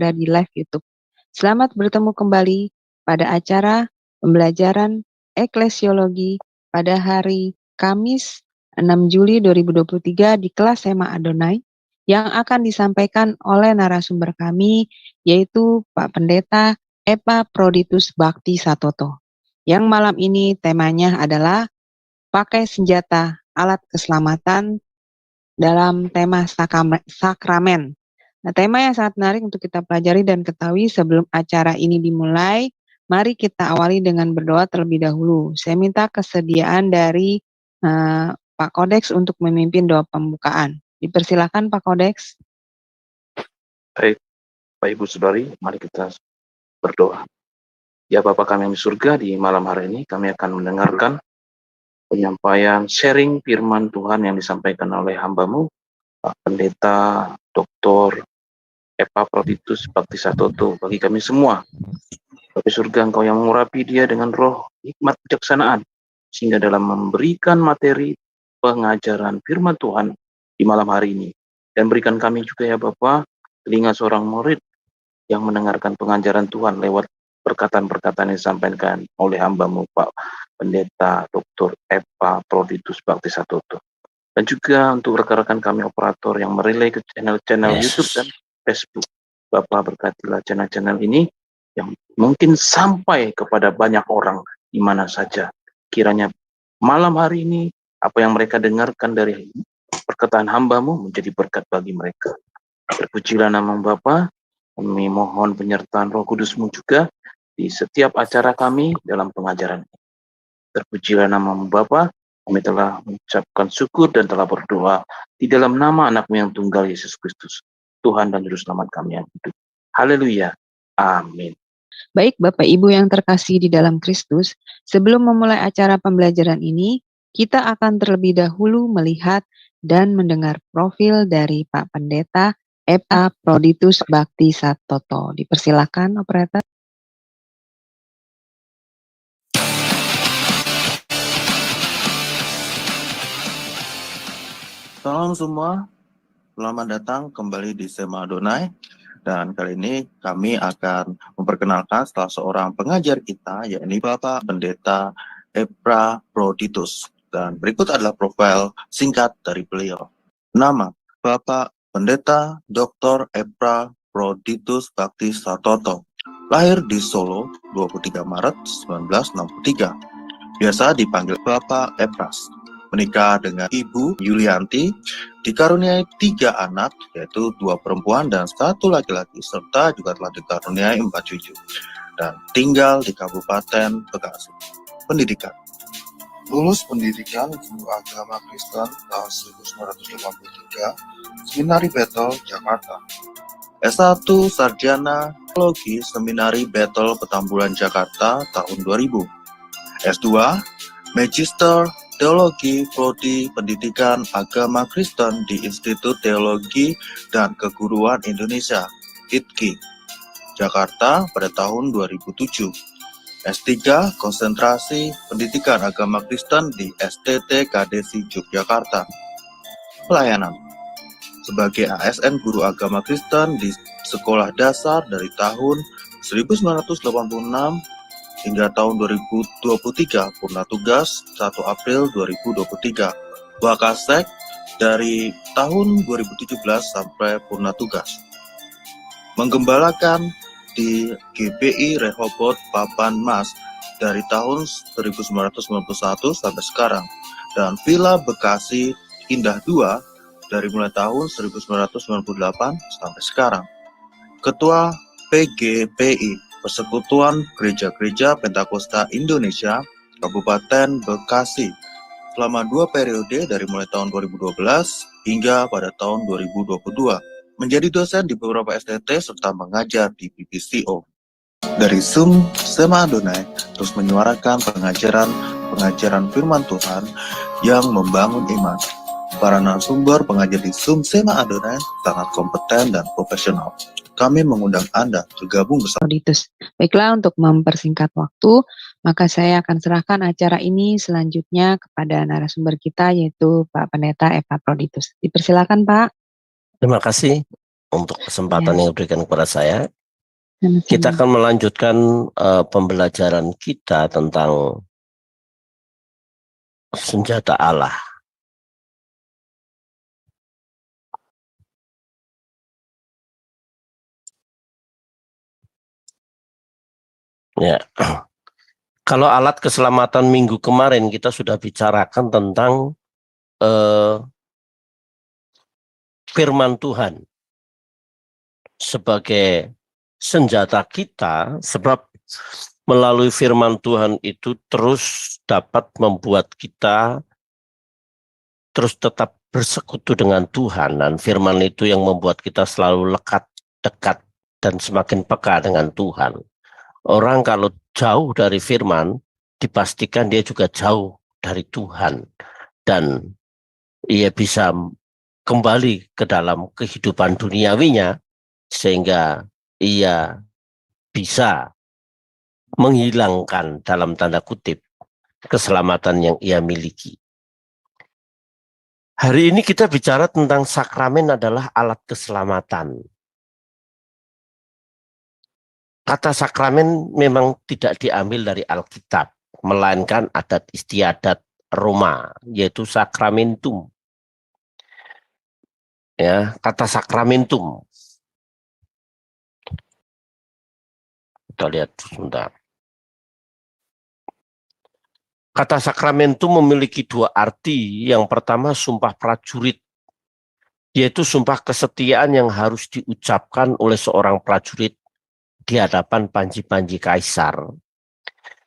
berada di live YouTube. Selamat bertemu kembali pada acara pembelajaran eklesiologi pada hari Kamis 6 Juli 2023 di kelas Sema Adonai yang akan disampaikan oleh narasumber kami yaitu Pak Pendeta Epa Proditus Bakti Satoto. Yang malam ini temanya adalah pakai senjata alat keselamatan dalam tema sakramen. Nah, tema yang sangat menarik untuk kita pelajari dan ketahui sebelum acara ini dimulai. Mari kita awali dengan berdoa terlebih dahulu. Saya minta kesediaan dari Pak Kodeks untuk memimpin doa pembukaan. Dipersilakan Pak Kodeks. Baik, Bapak Ibu Saudari, mari kita berdoa. Ya Bapa kami yang di surga, di malam hari ini kami akan mendengarkan penyampaian sharing firman Tuhan yang disampaikan oleh hamba-Mu, Pak Pendeta Dr. Epa Proditus Bakti Satoto, bagi kami semua. Bapak surga, Engkau yang mengurapi dia dengan roh hikmat bijaksanaan, sehingga dalam memberikan materi pengajaran firman Tuhan di malam hari ini, dan berikan kami juga ya Bapak, telinga seorang murid yang mendengarkan pengajaran Tuhan lewat perkataan-perkataan yang disampaikan oleh hamba-Mu Pak Pendeta Dr. Epa Proditus Bakti Satoto. Dan juga untuk rekan-rekan kami operator yang merelay ke channel-channel YouTube dan Facebook. Bapak berkatilah channel-channel ini yang mungkin sampai kepada banyak orang di mana saja. Kiranya malam hari ini apa yang mereka dengarkan dari perkataan hamba-Mu menjadi berkat bagi mereka. Terpujilah nama Bapa. Kami mohon penyertaan Roh Kudus-Mu juga di setiap acara kami dalam pengajaran ini. Terpujilah nama Bapa. Kami telah mengucapkan syukur dan telah berdoa di dalam nama anak-Mu yang tunggal Yesus Kristus, Tuhan dan Juru Selamat kami yang hidup. Haleluya. Amin. Baik Bapak Ibu yang terkasih di dalam Kristus, sebelum memulai acara pembelajaran ini, kita akan terlebih dahulu melihat dan mendengar profil dari Pak Pendeta Epa Proditus Bakti Satoto. Dipersilakan operator. Salam semua, selamat datang kembali di Sema Adonai. Dan kali ini kami akan memperkenalkan salah seorang pengajar kita, yakni Bapak Pendeta Epa Proditus. Dan berikut adalah profil singkat dari beliau. Nama Bapak Pendeta Dr. Epa Proditus Bakti Satoto. Lahir di Solo 23 Maret 1963. Biasa dipanggil Bapak Epras. Menikah dengan Ibu Yulianti, dikaruniai 3 anak, yaitu 2 perempuan dan 1 laki-laki, serta juga telah dikaruniai 4 cucu, dan tinggal di Kabupaten Bekasi. Pendidikan. Lulus pendidikan Guru Agama Kristen tahun 1983, Seminari Battle, Jakarta. S1 Sarjana Teologi Seminari Battle Petamburan, Jakarta tahun 2000. S2 Magister Teologi Prodi Pendidikan Agama Kristen di Institut Teologi dan Keguruan Indonesia, ITKI, Jakarta pada tahun 2007. S3 Konsentrasi Pendidikan Agama Kristen di STT KDSI Yogyakarta. Pelayanan sebagai ASN Guru Agama Kristen di Sekolah Dasar dari tahun 1986 hingga tahun 2023, purna tugas 1 April 2023. Wakasek dari tahun 2017 sampai purna tugas. Menggembalakan di GBI Rehoboth Papan Mas dari tahun 1991 sampai sekarang. Dan Villa Bekasi Indah 2 dari mulai tahun 1998 sampai sekarang. Ketua PGPI Persekutuan Gereja-Gereja Pentakosta Indonesia, Kabupaten Bekasi, selama 2 periode dari mulai tahun 2012 hingga pada tahun 2022. Menjadi dosen di beberapa STT serta mengajar di BPCO. Dari Zoom Sema Adonai terus menyuarakan pengajaran firman Tuhan yang membangun iman. Para narasumber pengajar di Zoom Sema Adonai sangat kompeten dan profesional. Kami mengundang Anda bergabung bersama. Baiklah, untuk mempersingkat waktu, maka saya akan serahkan acara ini selanjutnya kepada narasumber kita, yaitu Pak Pendeta Epa Proditus. Dipersilakan, Pak. Terima kasih untuk kesempatan yang diberikan kepada saya. Sama-sama. Kita akan melanjutkan pembelajaran kita tentang senjata Allah. Ya. Kalau alat keselamatan minggu kemarin kita sudah bicarakan tentang firman Tuhan sebagai senjata kita, sebab melalui firman Tuhan itu terus dapat membuat kita terus tetap bersekutu dengan Tuhan, dan firman itu yang membuat kita selalu lekat, dekat, dan semakin peka dengan Tuhan. Orang kalau jauh dari firman, dipastikan dia juga jauh dari Tuhan, dan ia bisa kembali ke dalam kehidupan duniawinya, sehingga ia bisa menghilangkan dalam tanda kutip keselamatan yang ia miliki. Hari ini kita bicara tentang sakramen adalah alat keselamatan. Kata sakramen memang tidak diambil dari Alkitab, melainkan adat istiadat Roma, yaitu sakramentum. Ya, kata sakramentum. Kita lihat sebentar. Kata sakramentum memiliki dua arti. Yang pertama sumpah prajurit, yaitu sumpah kesetiaan yang harus diucapkan oleh seorang prajurit di hadapan panji-panji kaisar.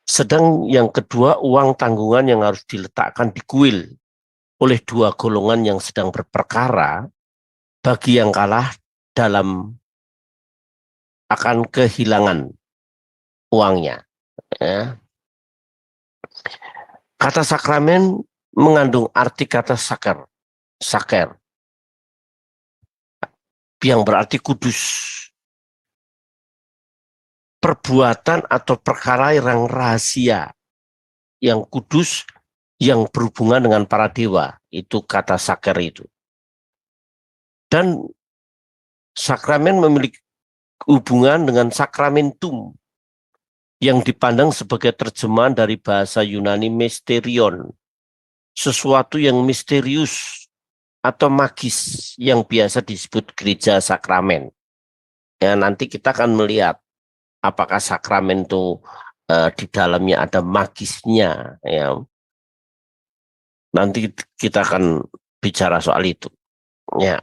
Sedang yang kedua uang tanggungan yang harus diletakkan di kuil oleh dua golongan yang sedang berperkara bagi yang kalah dalam akan kehilangan uangnya. Ya. Kata sakramen mengandung arti kata saker, yang berarti kudus. Perbuatan atau perkara yang rahasia, yang kudus, yang berhubungan dengan para dewa, itu kata saker itu. Dan sakramen memiliki hubungan dengan sakramentum, yang dipandang sebagai terjemahan dari bahasa Yunani mysterion, sesuatu yang misterius atau magis yang biasa disebut gereja sakramen. Ya, nanti kita akan melihat apakah sakramen itu di dalamnya ada magisnya. Ya. Nanti kita akan bicara soal itu. Ya.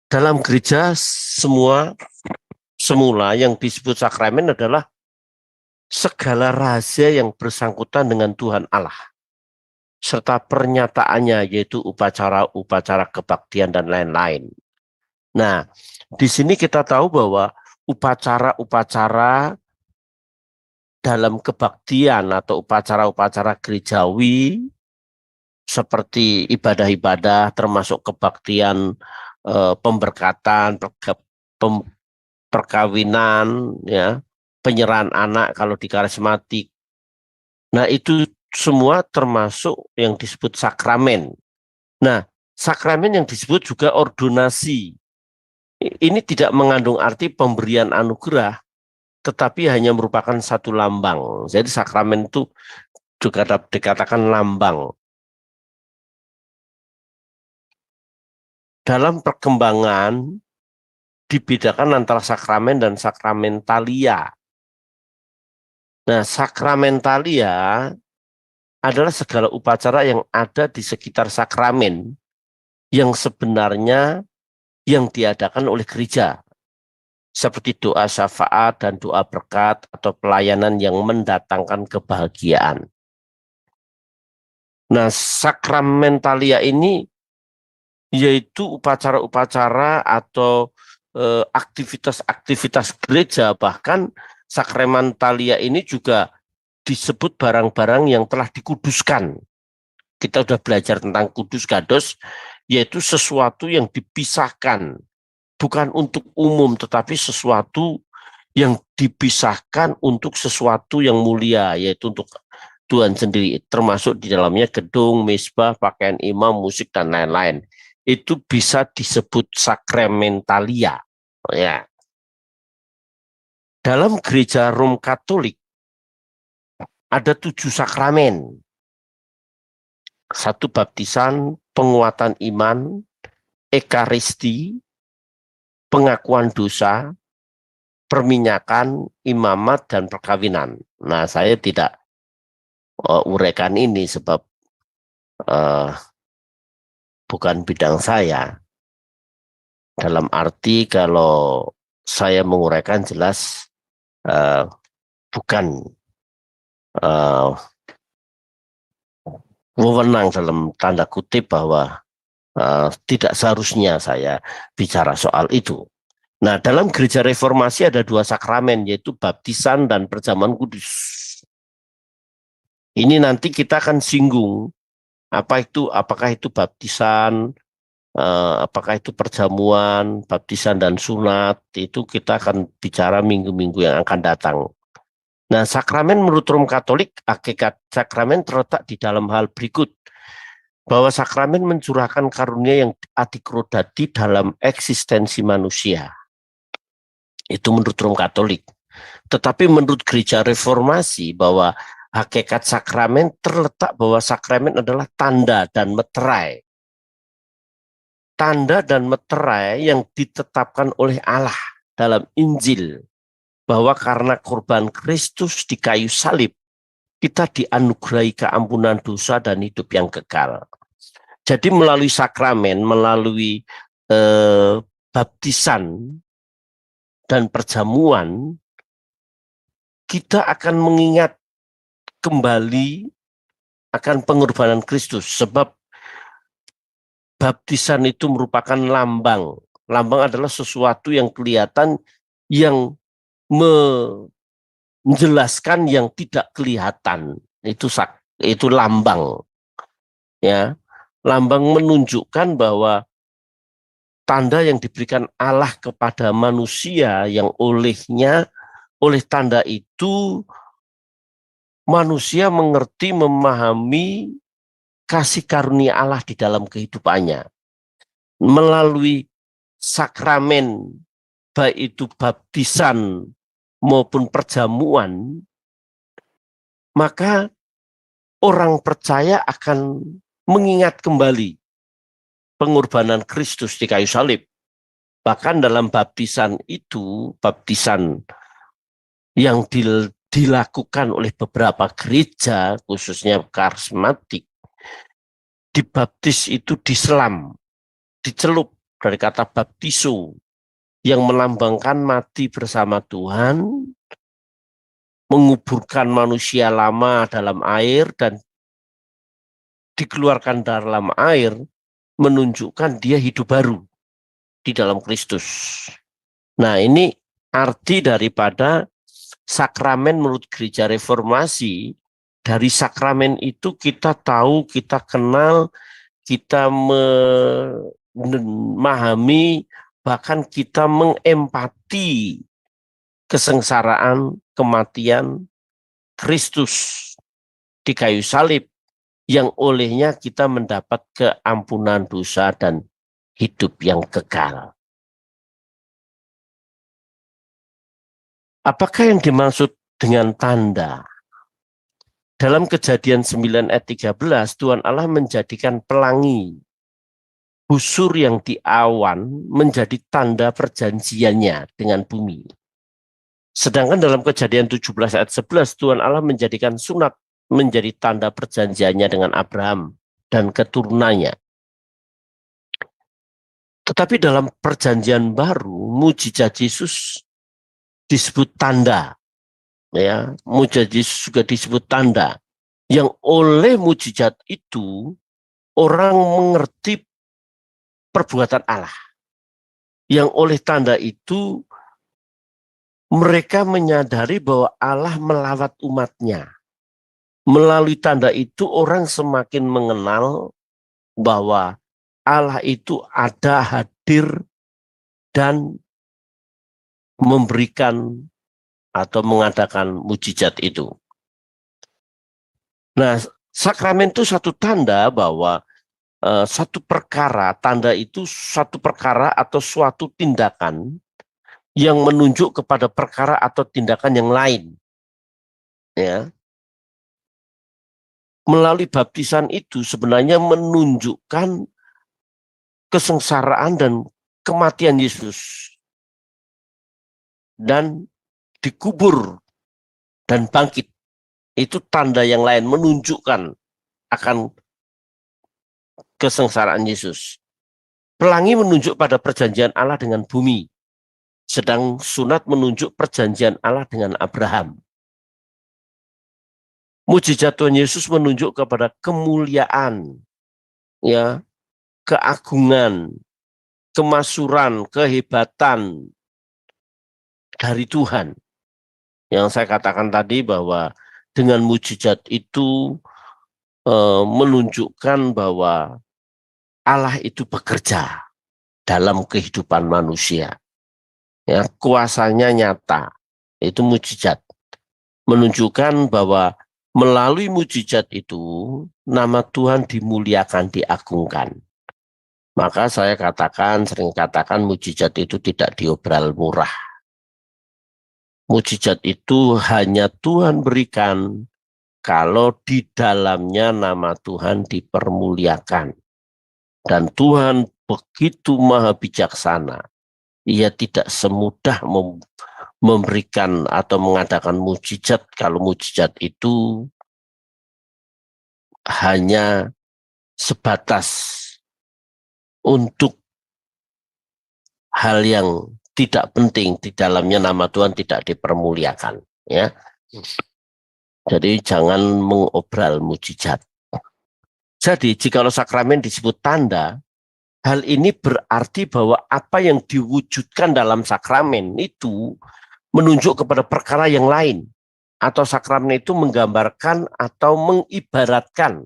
Dalam gereja semula yang disebut sakramen adalah segala rahasia yang bersangkutan dengan Tuhan Allah, serta pernyataannya, yaitu upacara-upacara kebaktian dan lain-lain. Nah, di sini kita tahu bahwa upacara-upacara dalam kebaktian atau upacara-upacara gerejawi seperti ibadah-ibadah termasuk kebaktian pemberkatan, perkawinan, ya, penyerahan anak kalau di karismatik. Nah, itu semua termasuk yang disebut sakramen. Nah, sakramen yang disebut juga ordonasi. Ini tidak mengandung arti pemberian anugerah, tetapi hanya merupakan satu lambang. Jadi sakramen itu juga dapat dikatakan lambang. Dalam perkembangan dibedakan antara sakramen dan sakramentalia. Nah, sakramentalia adalah segala upacara yang ada di sekitar sakramen yang sebenarnya yang diadakan oleh gereja, seperti doa syafaat dan doa berkat atau pelayanan yang mendatangkan kebahagiaan. Nah, sakramentalia ini yaitu upacara-upacara atau aktivitas-aktivitas gereja, bahkan sakramentalia ini juga disebut barang-barang yang telah dikuduskan. Kita sudah belajar tentang kudus kados, yaitu sesuatu yang dipisahkan, bukan untuk umum, tetapi sesuatu yang dipisahkan untuk sesuatu yang mulia, yaitu untuk Tuhan sendiri, termasuk di dalamnya gedung, mezbah, pakaian imam, musik, dan lain-lain. itu bisa disebut sakramentalia. Ya. Dalam gereja Rom Katolik ada 7 sakramen. 1 baptisan, penguatan iman, ekaristi, pengakuan dosa, perminyakan, imamat, dan perkawinan. Nah, saya tidak uraikan ini sebab bukan bidang saya. Dalam arti kalau saya menguraikan jelas bukan wewenang dalam tanda kutip bahwa tidak seharusnya saya bicara soal itu. Nah, dalam gereja reformasi ada 2 sakramen, yaitu baptisan dan perjamuan kudus. Ini nanti kita akan singgung apakah itu baptisan, apakah itu perjamuan, baptisan dan sunat, itu kita akan bicara minggu-minggu yang akan datang. Nah, sakramen menurut Rom Katolik, hakikat sakramen terletak di dalam hal berikut. Bahwa sakramen mencurahkan karunia yang adikrodati dalam eksistensi manusia. Itu menurut Rom Katolik. Tetapi menurut gereja reformasi bahwa hakikat sakramen terletak bahwa sakramen adalah tanda dan meterai. Tanda dan meterai yang ditetapkan oleh Allah dalam Injil. Bahwa karena korban Kristus di kayu salib, kita dianugerahi keampunan dosa dan hidup yang kekal. Jadi melalui sakramen, melalui baptisan dan perjamuan, kita akan mengingat kembali akan pengorbanan Kristus. Sebab baptisan itu merupakan lambang. Lambang adalah sesuatu yang kelihatan, yang menjelaskan yang tidak kelihatan. Itu lambang. Ya. Lambang menunjukkan bahwa tanda yang diberikan Allah kepada manusia yang oleh tanda itu manusia mengerti, memahami kasih karunia Allah di dalam kehidupannya. Melalui sakramen, baik itu baptisan maupun perjamuan, maka orang percaya akan mengingat kembali pengorbanan Kristus di kayu salib. Bahkan dalam baptisan itu, baptisan yang dilakukan oleh beberapa gereja, khususnya karismatik, dibaptis itu diselam, dicelup dari kata baptiso, yang melambangkan mati bersama Tuhan, menguburkan manusia lama dalam air, dan dikeluarkan dalam air, menunjukkan dia hidup baru di dalam Kristus. Nah, ini arti daripada sakramen menurut gereja reformasi. Dari sakramen itu kita tahu, kita kenal, kita memahami, bahkan kita mengempati kesengsaraan, kematian Kristus di kayu salib, yang olehnya kita mendapat keampunan dosa dan hidup yang kekal. Apakah yang dimaksud dengan tanda? Dalam Kejadian 9 ayat 13, Tuhan Allah menjadikan pelangi busur yang di awan menjadi tanda perjanjiannya dengan bumi. Sedangkan dalam Kejadian 17 ayat 11, Tuhan Allah menjadikan sunat menjadi tanda perjanjiannya dengan Abraham dan keturunannya. Tetapi dalam perjanjian baru, mujizat Yesus disebut tanda. Ya, mujizat Yesus juga disebut tanda. Yang oleh mujizat itu, orang mengerti perbuatan Allah. Yang oleh tanda itu, mereka menyadari bahwa Allah melawat umatnya. Melalui tanda itu orang semakin mengenal bahwa Allah itu ada, hadir, dan memberikan atau mengadakan mujizat itu. Nah, sakramen itu satu tanda bahwa satu perkara, tanda itu suatu perkara atau suatu tindakan yang menunjuk kepada perkara atau tindakan yang lain. Ya. Melalui baptisan itu sebenarnya menunjukkan kesengsaraan dan kematian Yesus. Dan dikubur dan bangkit. Itu tanda yang lain menunjukkan akan kesengsaraan Yesus. Pelangi menunjuk pada perjanjian Allah dengan bumi. Sedang sunat menunjuk perjanjian Allah dengan Abraham. Mujizat Tuhan Yesus menunjuk kepada kemuliaan, ya, keagungan, kemasuran, kehebatan dari Tuhan. Yang saya katakan tadi bahwa dengan mujizat itu menunjukkan bahwa Allah itu bekerja dalam kehidupan manusia. Ya, kuasanya nyata. Itu mujizat. Menunjukkan bahwa melalui mujizat itu nama Tuhan dimuliakan, diagungkan. Maka saya sering katakan mujizat itu tidak diobral murah. Mujizat itu hanya Tuhan berikan kalau di dalamnya nama Tuhan dipermuliakan. Dan Tuhan begitu maha bijaksana. Ia tidak semudah memberikan atau mengadakan mujizat kalau mujizat itu hanya sebatas untuk hal yang tidak penting, di dalamnya nama Tuhan tidak dipermuliakan. Ya. Jadi jangan mengobral mujizat. Jadi jikalau sakramen disebut tanda, hal ini berarti bahwa apa yang diwujudkan dalam sakramen itu menunjuk kepada perkara yang lain. Atau sakramen itu menggambarkan atau mengibaratkan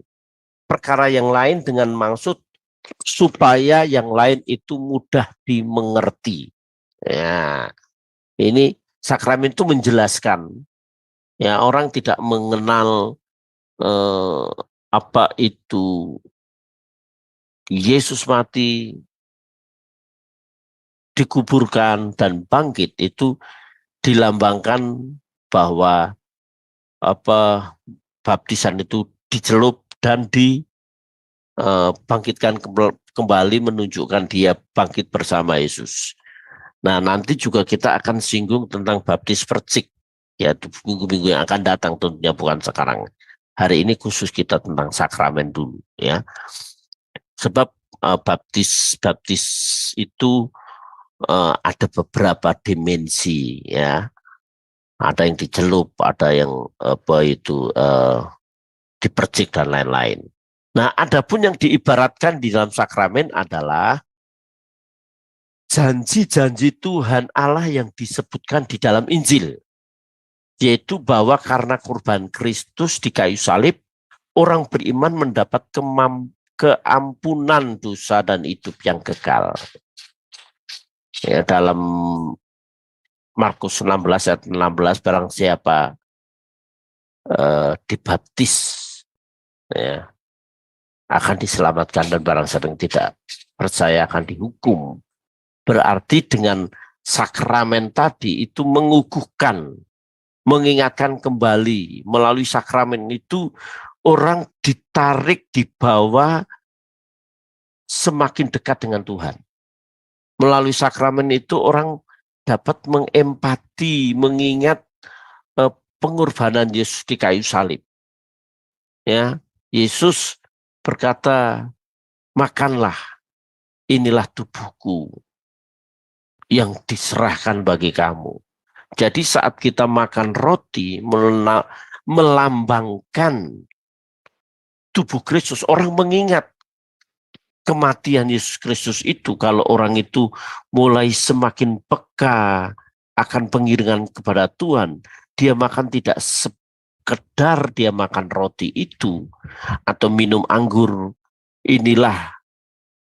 perkara yang lain dengan maksud supaya yang lain itu mudah dimengerti. Ya, ini sakramen itu menjelaskan. Ya, orang tidak mengenal apa itu Yesus mati, dikuburkan dan bangkit, itu dilambangkan bahwa baptisan itu dicelup dan dibangkitkan kembali, menunjukkan dia bangkit bersama Yesus. Nah, nanti juga kita akan singgung tentang baptis percik, ya, minggu-minggu yang akan datang, tentunya bukan sekarang. Hari ini khusus kita tentang sakramen dulu, ya. Sebab baptis itu ada beberapa dimensi, ya. Ada yang dicelup, ada yang dipercik dan lain-lain. Nah, adapun yang diibaratkan di dalam sakramen adalah janji-janji Tuhan Allah yang disebutkan di dalam Injil, yaitu bahwa karena kurban Kristus di kayu salib, orang beriman mendapat keampunan dosa dan hidup yang kekal. Ya, dalam Markus 16 ayat 16, barang siapa dibaptis, ya, akan diselamatkan, dan barang siapa yang tidak percaya akan dihukum. Berarti dengan sakramen tadi itu mengukuhkan, mengingatkan kembali. Melalui sakramen itu orang ditarik, dibawa semakin dekat dengan Tuhan. Melalui sakramen itu orang dapat mengempati, mengingat pengorbanan Yesus di kayu salib. Ya, Yesus berkata, makanlah, inilah tubuhku yang diserahkan bagi kamu. Jadi saat kita makan roti melambangkan tubuh Kristus, orang mengingat kematian Yesus Kristus itu. Kalau orang itu mulai semakin peka akan pengiringan kepada Tuhan, dia makan tidak sekedar dia makan roti itu atau minum anggur. Inilah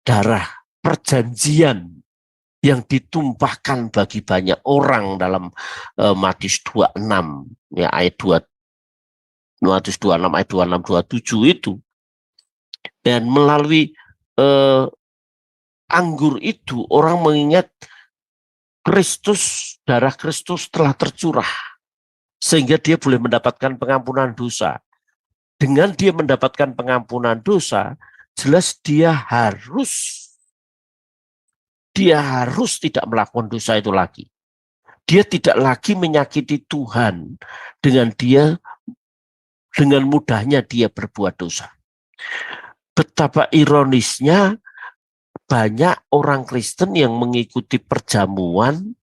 darah perjanjian yang ditumpahkan bagi banyak orang dalam Matius 26, ya, ayat 2, Matius 26 ayat 26 27 itu. Dan melalui anggur itu orang mengingat Kristus, darah Kristus telah tercurah sehingga dia boleh mendapatkan pengampunan dosa. Dengan dia mendapatkan pengampunan dosa, jelas dia harus tidak melakukan dosa itu lagi. Dia tidak lagi menyakiti Tuhan dengan mudahnya dia berbuat dosa. Betapa ironisnya banyak orang Kristen yang mengikuti perjamuan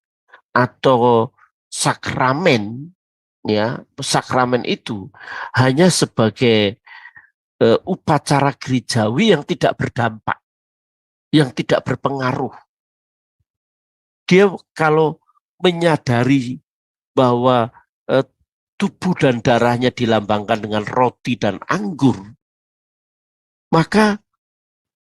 atau sakramen, ya, sakramen itu hanya sebagai upacara gerejawi yang tidak berdampak, yang tidak berpengaruh. Dia kalau menyadari bahwa tubuh dan darahnya dilambangkan dengan roti dan anggur, maka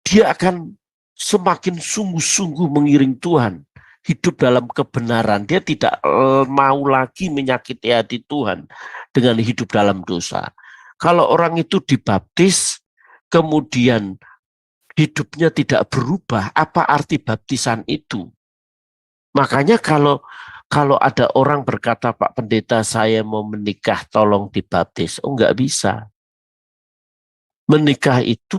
dia akan semakin sungguh-sungguh mengiring Tuhan, hidup dalam kebenaran. Dia tidak mau lagi menyakiti hati Tuhan dengan hidup dalam dosa. Kalau orang itu dibaptis, kemudian hidupnya tidak berubah, apa arti baptisan itu? Makanya kalau ada orang berkata, Pak Pendeta saya mau menikah, tolong dibaptis. Oh, enggak bisa. Menikah itu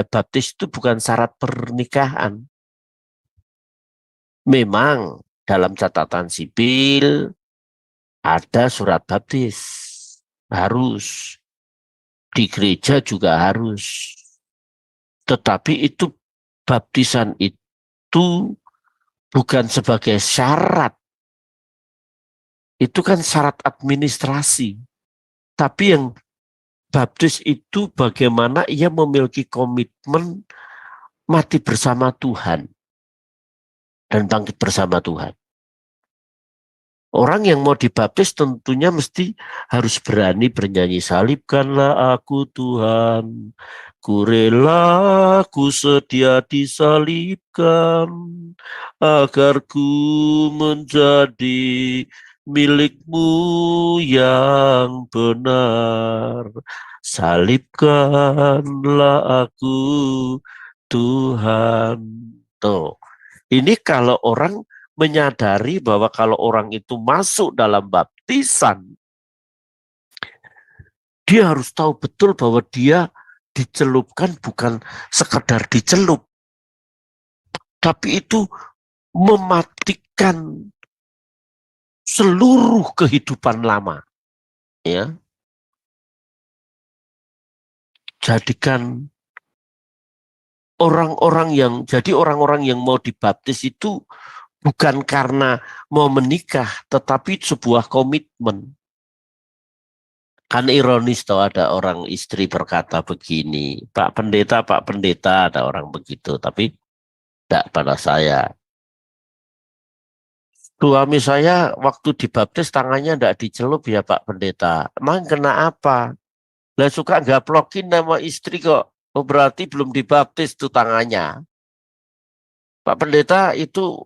baptis itu bukan syarat pernikahan. Memang dalam catatan sipil ada surat baptis. Harus. Di gereja juga harus. Tetapi itu baptisan itu bukan sebagai syarat. Itu kan syarat administrasi. Tapi yang baptis itu bagaimana ia memiliki komitmen mati bersama Tuhan dan bangkit bersama Tuhan. Orang yang mau dibaptis tentunya mesti harus berani bernyanyi, salibkanlah aku Tuhan, ku rela, ku sedia disalibkan, agar ku menjadi milikmu yang benar. Salibkanlah aku Tuhan. Tuh. Ini kalau orang menyadari bahwa kalau orang itu masuk dalam baptisan, dia harus tahu betul bahwa dia dicelupkan bukan sekedar dicelup, tapi itu mematikan seluruh kehidupan lama. Ya. Jadikan orang-orang yang mau dibaptis itu bukan karena mau menikah, tetapi sebuah komitmen. Kan ironis tuh ada orang istri berkata begini, Pak Pendeta, ada orang begitu, tapi tidak pada saya. Suami saya waktu dibaptis tangannya tidak dicelup ya Pak Pendeta. Emang kena apa? Lah suka gaplokin nama istri kok. Oh berarti belum dibaptis tuh tangannya. Pak Pendeta itu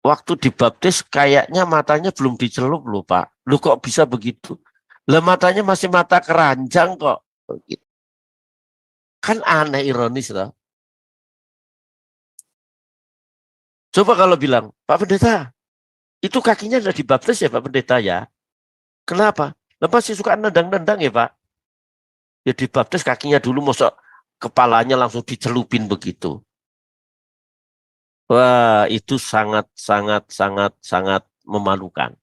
waktu dibaptis kayaknya matanya belum dicelup loh Pak. Lu kok bisa begitu? Lah matanya masih mata keranjang kok. Kan aneh, ironis loh. Coba kalau bilang, Pak Pendeta, itu kakinya udah dibaptis ya Pak Pendeta ya? Kenapa? Lah masih suka nendang-nendang ya Pak? Ya dibaptis kakinya dulu, masa kepalanya langsung dicelupin begitu. Wah, itu sangat memalukan.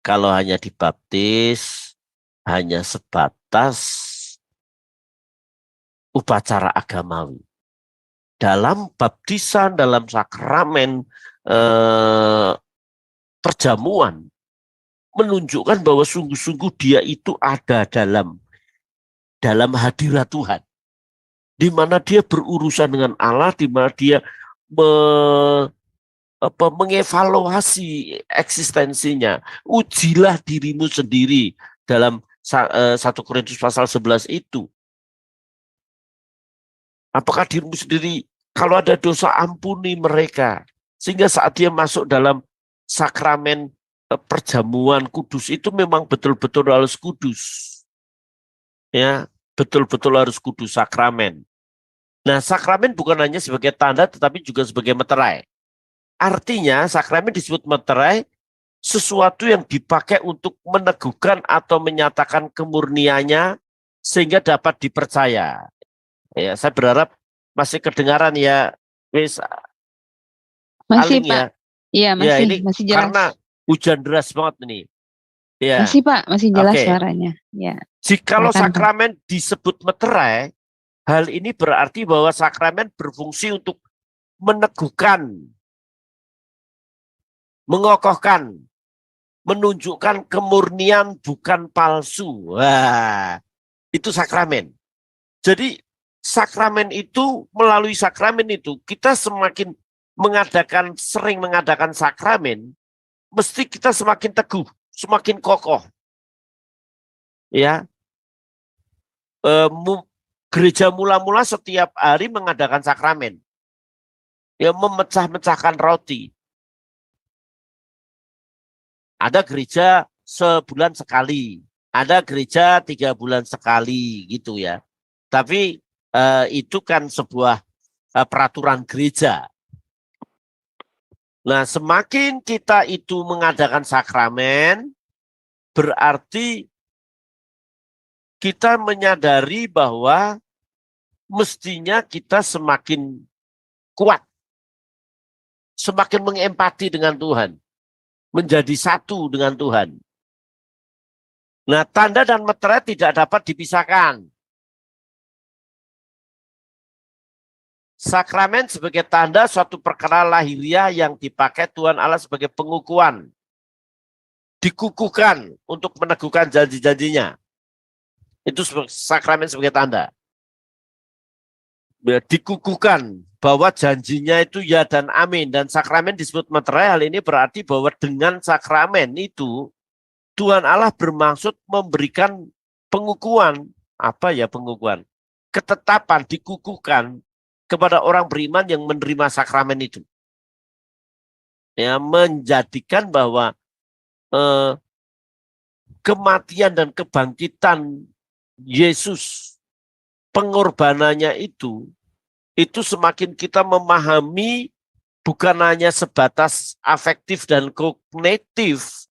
Kalau hanya dibaptis, hanya sebatas upacara agamawi. Dalam baptisan, dalam sakramen perjamuan, menunjukkan bahwa sungguh-sungguh dia itu ada dalam hadirat Tuhan. Di mana dia berurusan dengan Allah, di mana dia mengevaluasi eksistensinya. Ujilah dirimu sendiri dalam 1 Korintus pasal 11 itu. Apakah dirimu sendiri, kalau ada dosa ampuni mereka. Sehingga saat dia masuk dalam sakramen perjamuan kudus itu memang betul-betul harus kudus. Ya, betul-betul harus kudus sakramen. Nah, sakramen bukan hanya sebagai tanda tetapi juga sebagai meterai. Artinya sakramen disebut meterai sesuatu yang dipakai untuk meneguhkan atau menyatakan kemurniannya sehingga dapat dipercaya. Ya, saya berharap masih kedengaran ya, wis Masih, Aling Pak. ya. Iya, Ya, ini masih jelas. karena hujan deras banget ini. Ya, Masih, Pak, masih jelas oke. suaranya. Ya, Jikalau silakan, Pak. sakramen disebut meterai, hal ini berarti bahwa sakramen berfungsi untuk meneguhkan, mengokohkan, menunjukkan kemurnian bukan palsu. Wah, itu sakramen. Jadi sakramen itu, melalui sakramen itu, kita semakin sering mengadakan sakramen, mesti kita semakin teguh, semakin kokoh. Ya, gereja mula-mula setiap hari mengadakan sakramen. Ya, memecah-mecahkan roti. Ada gereja sebulan sekali, ada gereja 3 bulan sekali gitu ya. Tapi itu kan sebuah peraturan gereja. Nah, semakin kita itu mengadakan sakramen, berarti kita menyadari bahwa mestinya kita semakin kuat, semakin mengempati dengan Tuhan, menjadi satu dengan Tuhan. Nah, tanda dan meterai tidak dapat dipisahkan. Sakramen sebagai tanda suatu perkara lahiriah yang dipakai Tuhan Allah sebagai pengukuhan. Dikukuhkan untuk meneguhkan janji-janjinya. Itu sakramen sebagai tanda. Ya, dikukuhkan bahwa janjinya itu ya dan amin. Dan sakramen disebut meterai. Hal ini berarti bahwa dengan sakramen itu Tuhan Allah bermaksud memberikan pengukuhan. Apa ya pengukuhan? Ketetapan, dikukuhkan kepada orang beriman yang menerima sakramen itu. Ya, menjadikan bahwa kematian dan kebangkitan Yesus, pengorbanannya itu semakin kita memahami bukan hanya sebatas afektif dan kognitif,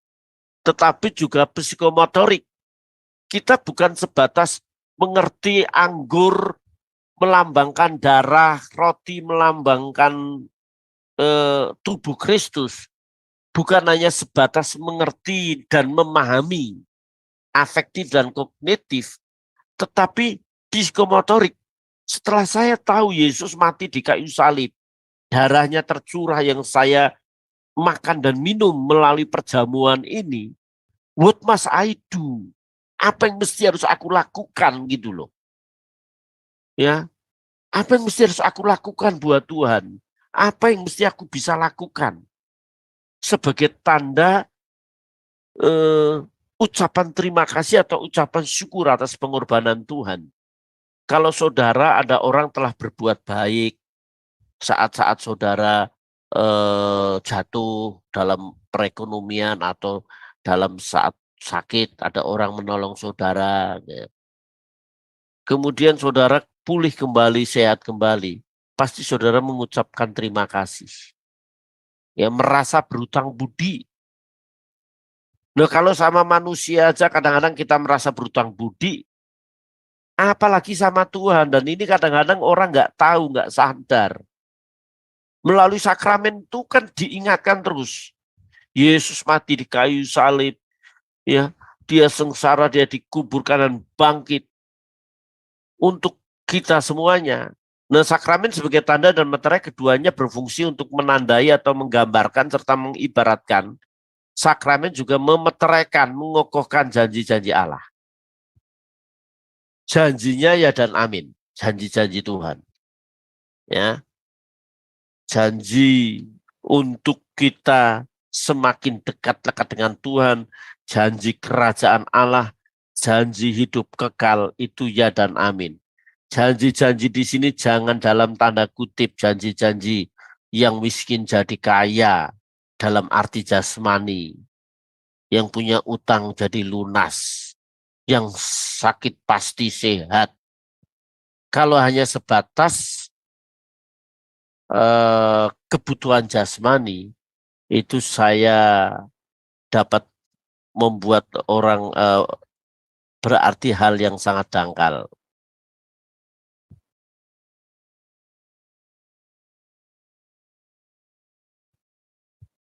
tetapi juga psikomotorik. Kita bukan sebatas mengerti anggur melambangkan darah, roti melambangkan tubuh Kristus. Bukan hanya sebatas mengerti dan memahami afektif dan kognitif, tetapi psikomotorik. Setelah saya tahu Yesus mati di kayu salib, darahnya tercurah yang saya makan dan minum melalui perjamuan ini, what must I do? Apa yang mesti harus aku lakukan gitu loh. Ya, apa yang mesti harus aku lakukan buat Tuhan? Apa yang mesti aku bisa lakukan sebagai tanda ucapan terima kasih atau ucapan syukur atas pengorbanan Tuhan? Kalau saudara ada orang telah berbuat baik, saat-saat saudara jatuh dalam perekonomian atau dalam saat sakit, ada orang menolong saudara. Kemudian saudara pulih kembali, sehat kembali. Pasti saudara mengucapkan terima kasih. Ya, merasa berutang budi. Nah, kalau sama manusia aja kadang-kadang kita merasa berutang budi, apalagi sama Tuhan. Dan ini kadang-kadang orang nggak tahu, nggak sadar. Melalui sakramen itu kan diingatkan terus. Yesus mati di kayu salib, ya, dia sengsara, dia dikuburkan dan bangkit untuk kita semuanya. Nah, sakramen sebagai tanda dan meterai keduanya berfungsi untuk menandai atau menggambarkan serta mengibaratkan. Sakramen juga memeteraikan, mengokohkan janji-janji Allah. Janjinya ya dan amin, janji-janji Tuhan. Ya. Janji untuk kita semakin dekat-dekat dengan Tuhan, janji kerajaan Allah, janji hidup kekal itu ya dan amin. Janji-janji di sini jangan dalam tanda kutip janji-janji yang miskin jadi kaya dalam arti jasmani, yang punya utang jadi lunas. yang sakit pasti sehat. Kalau hanya sebatas kebutuhan jasmani, itu saya dapat membuat orang berarti hal yang sangat dangkal.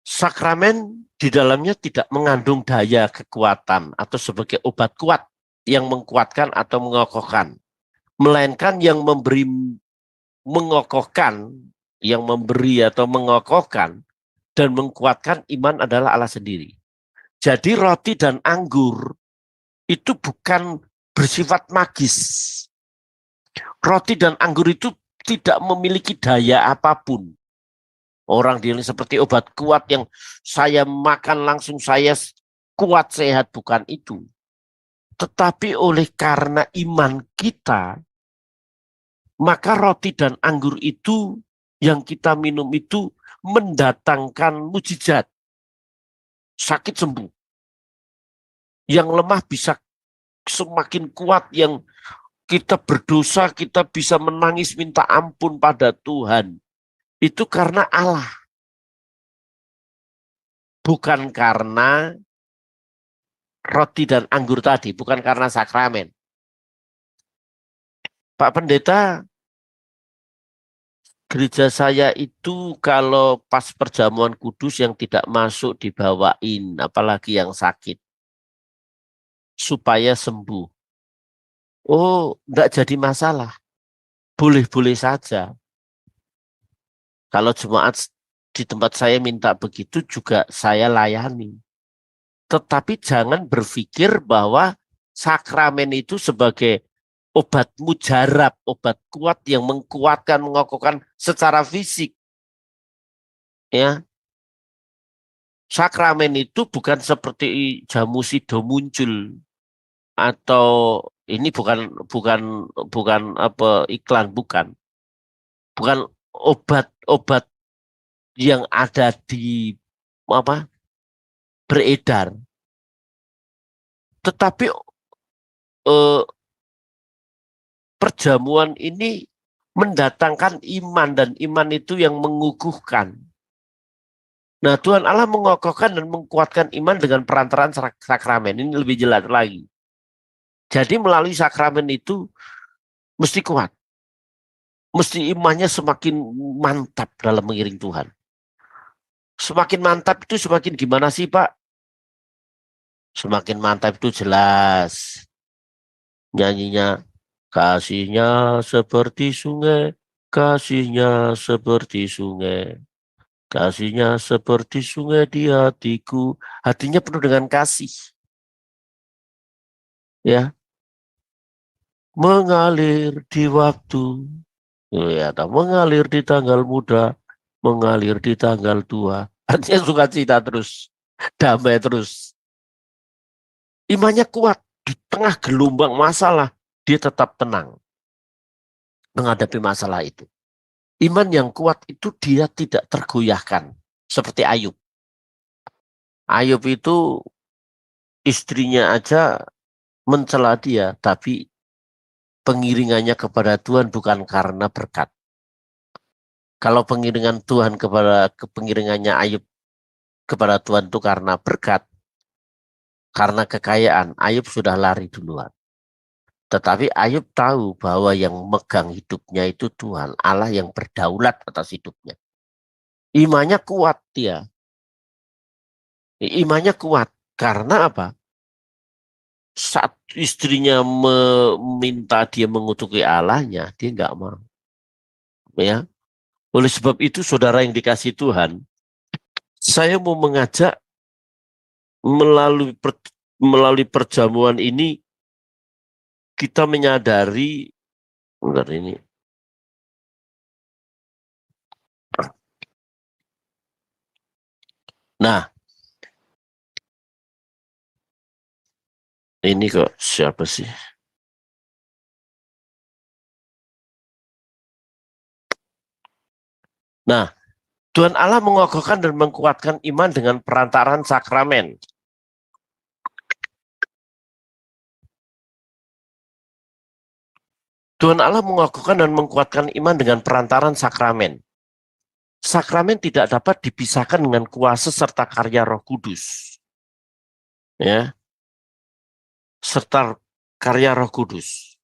Sakramen di dalamnya tidak mengandung daya kekuatan atau sebagai obat kuat yang mengkuatkan atau mengokohkan, melainkan yang memberi mengokohkan, yang memberi atau mengokohkan dan mengkuatkan iman adalah Allah sendiri. Jadi roti dan anggur itu bukan bersifat magis. Roti dan anggur itu tidak memiliki daya apapun. Orang dia seperti obat kuat yang saya makan langsung saya kuat sehat, bukan itu. Tetapi oleh karena iman kita, maka roti dan anggur itu yang kita minum itu mendatangkan mujizat. Sakit sembuh. Yang lemah bisa semakin kuat, yang kita berdosa kita bisa menangis minta ampun pada Tuhan. Itu karena Allah. Bukan karena roti dan anggur tadi, bukan karena sakramen. Pak Pendeta, gereja saya itu kalau pas perjamuan kudus yang tidak masuk dibawain, apalagi yang sakit, supaya sembuh. Oh, enggak jadi masalah. Boleh-boleh saja. Kalau jemaat di tempat saya minta begitu juga saya layani. Tetapi jangan berpikir bahwa sakramen itu sebagai obat mujarab, obat kuat yang mengkuatkan, mengokohkan secara fisik. Ya, sakramen itu bukan seperti jamu sido muncul atau ini bukan apa iklan, bukan obat-obat yang ada di apa beredar, tetapi perjamuan ini mendatangkan iman, dan iman itu yang mengukuhkan. Nah, Tuhan Allah mengokohkan dan menguatkan iman dengan perantaraan sakramen. Ini lebih jelas lagi. Jadi melalui sakramen itu mesti kuat. Mesti imannya semakin mantap dalam mengiring Tuhan. Semakin mantap itu semakin gimana sih, Pak? Semakin mantap itu jelas. Nyanyinya, kasihnya seperti sungai, kasihnya seperti sungai. Kasihnya seperti sungai di hatiku. Hatinya penuh dengan kasih. Ya, mengalir di waktu. Ya, mengalir di tanggal muda, mengalir di tanggal tua. Artinya sukacita terus, damai terus. Imannya kuat di tengah gelombang masalah, dia tetap tenang menghadapi masalah itu. Iman yang kuat itu dia tidak tergoyahkan. Seperti Ayub. Ayub itu istrinya aja mencela dia, tapi pengiringannya kepada Tuhan bukan karena berkat. Kalau pengiringan Tuhan pengiringannya Ayub kepada Tuhan itu karena berkat, karena kekayaan, Ayub sudah lari duluan. Tetapi Ayub tahu bahwa yang megang hidupnya itu Tuhan, Allah yang berdaulat atas hidupnya. Imannya kuat dia. Imannya kuat karena apa? Saat istrinya meminta dia mengutuki Allahnya, dia nggak mau. Ya, oleh sebab itu, saudara yang dikasihi Tuhan, saya mau mengajak melalui perjamuan ini kita menyadari, bentar ini. Nah, ini kok siapa sih? Nah, Tuhan Allah mengokohkan dan menguatkan iman dengan perantaraan sakramen. Tuhan Allah mengakukan dan menguatkan iman dengan perantaran sakramen. Sakramen tidak dapat dipisahkan dengan kuasa serta karya Roh Kudus. Ya, serta karya Roh Kudus.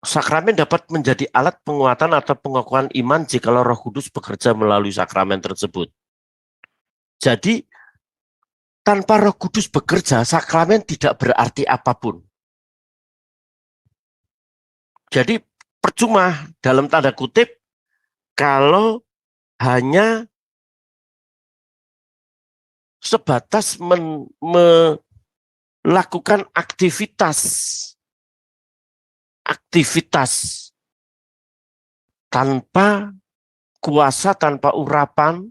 Sakramen dapat menjadi alat penguatan atau pengakuan iman jikalau Roh Kudus bekerja melalui sakramen tersebut. Jadi, tanpa Roh Kudus bekerja, sakramen tidak berarti apapun. Jadi, percuma dalam tanda kutip kalau hanya sebatas melakukan aktivitas tanpa kuasa, tanpa urapan,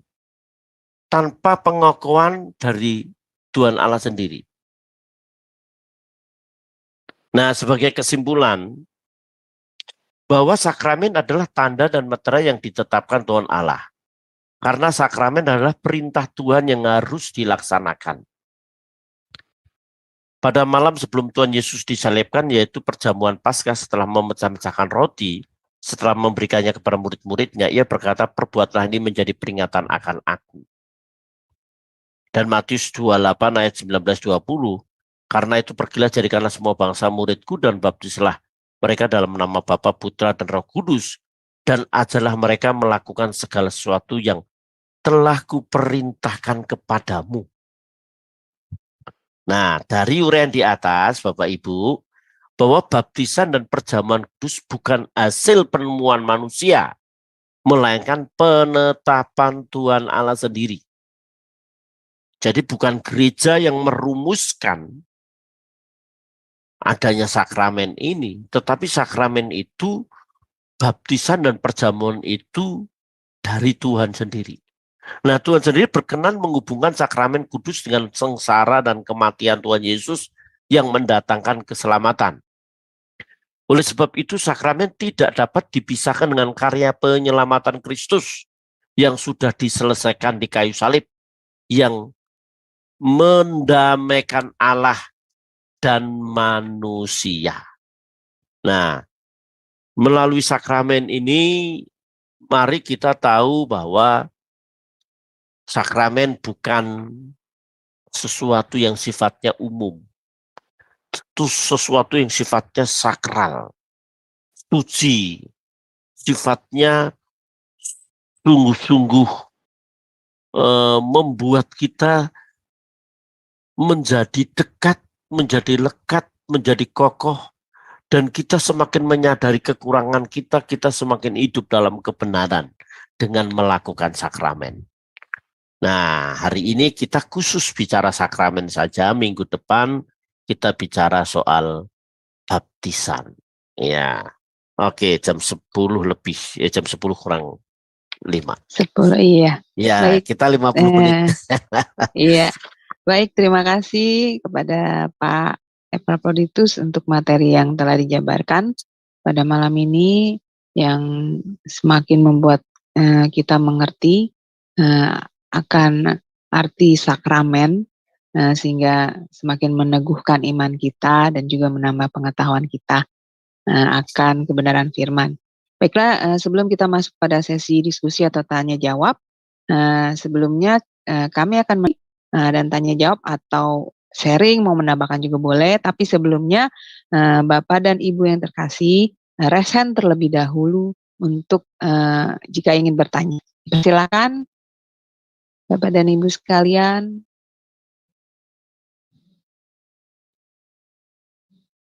tanpa pengakuan dari Tuhan Allah sendiri. Nah, sebagai kesimpulan, bahwa sakramen adalah tanda dan meterai yang ditetapkan Tuhan Allah. Karena sakramen adalah perintah Tuhan yang harus dilaksanakan. Pada malam sebelum Tuhan Yesus disalibkan, yaitu perjamuan Paskah, setelah memecah-mecahkan roti, setelah memberikannya kepada murid-muridnya, ia berkata, perbuatlah ini menjadi peringatan akan aku. Dan Matius 28 ayat 19-20, karena itu pergilah jadikanlah semua bangsa muridku dan baptislah mereka dalam nama Bapa, Putra, dan Roh Kudus, dan ajarlah mereka melakukan segala sesuatu yang telah kuperintahkan kepadamu. Nah, dari uraian di atas, Bapak Ibu, bahwa baptisan dan perjamuan kudus bukan hasil penemuan manusia, melainkan penetapan Tuhan Allah sendiri. Jadi bukan gereja yang merumuskan adanya sakramen ini, tetapi sakramen itu, baptisan dan perjamuan itu dari Tuhan sendiri. Nah, Tuhan sendiri berkenan menghubungkan sakramen kudus dengan sengsara dan kematian Tuhan Yesus yang mendatangkan keselamatan. Oleh sebab itu, sakramen tidak dapat dipisahkan dengan karya penyelamatan Kristus yang sudah diselesaikan di kayu salib, yang mendamaikan Allah dan manusia. Nah, melalui sakramen ini, mari kita tahu bahwa sakramen bukan sesuatu yang sifatnya umum. Itu sesuatu yang sifatnya sakral, suci, sifatnya sungguh-sungguh membuat kita menjadi dekat, menjadi lekat, menjadi kokoh, dan kita semakin menyadari kekurangan kita, kita semakin hidup dalam kebenaran dengan melakukan sakramen. Nah, hari ini kita khusus bicara sakramen saja, minggu depan kita bicara soal baptisan. Ya, oke, jam 10 lebih, jam 10 kurang 5. 10, iya. Ya, Baik, kita 50 menit. Iya, baik, terima kasih kepada Pak Epaphroditus untuk materi yang telah dijabarkan pada malam ini, yang semakin membuat kita mengerti akan arti sakramen, sehingga semakin meneguhkan iman kita dan juga menambah pengetahuan kita akan kebenaran firman. Baiklah, sebelum kita masuk pada sesi diskusi atau tanya jawab, sebelumnya kami akan dan tanya jawab atau sharing, mau menambahkan juga boleh, tapi sebelumnya Bapak dan Ibu yang terkasih, raise hand terlebih dahulu untuk jika ingin bertanya. Silakan Bapak dan Ibu sekalian.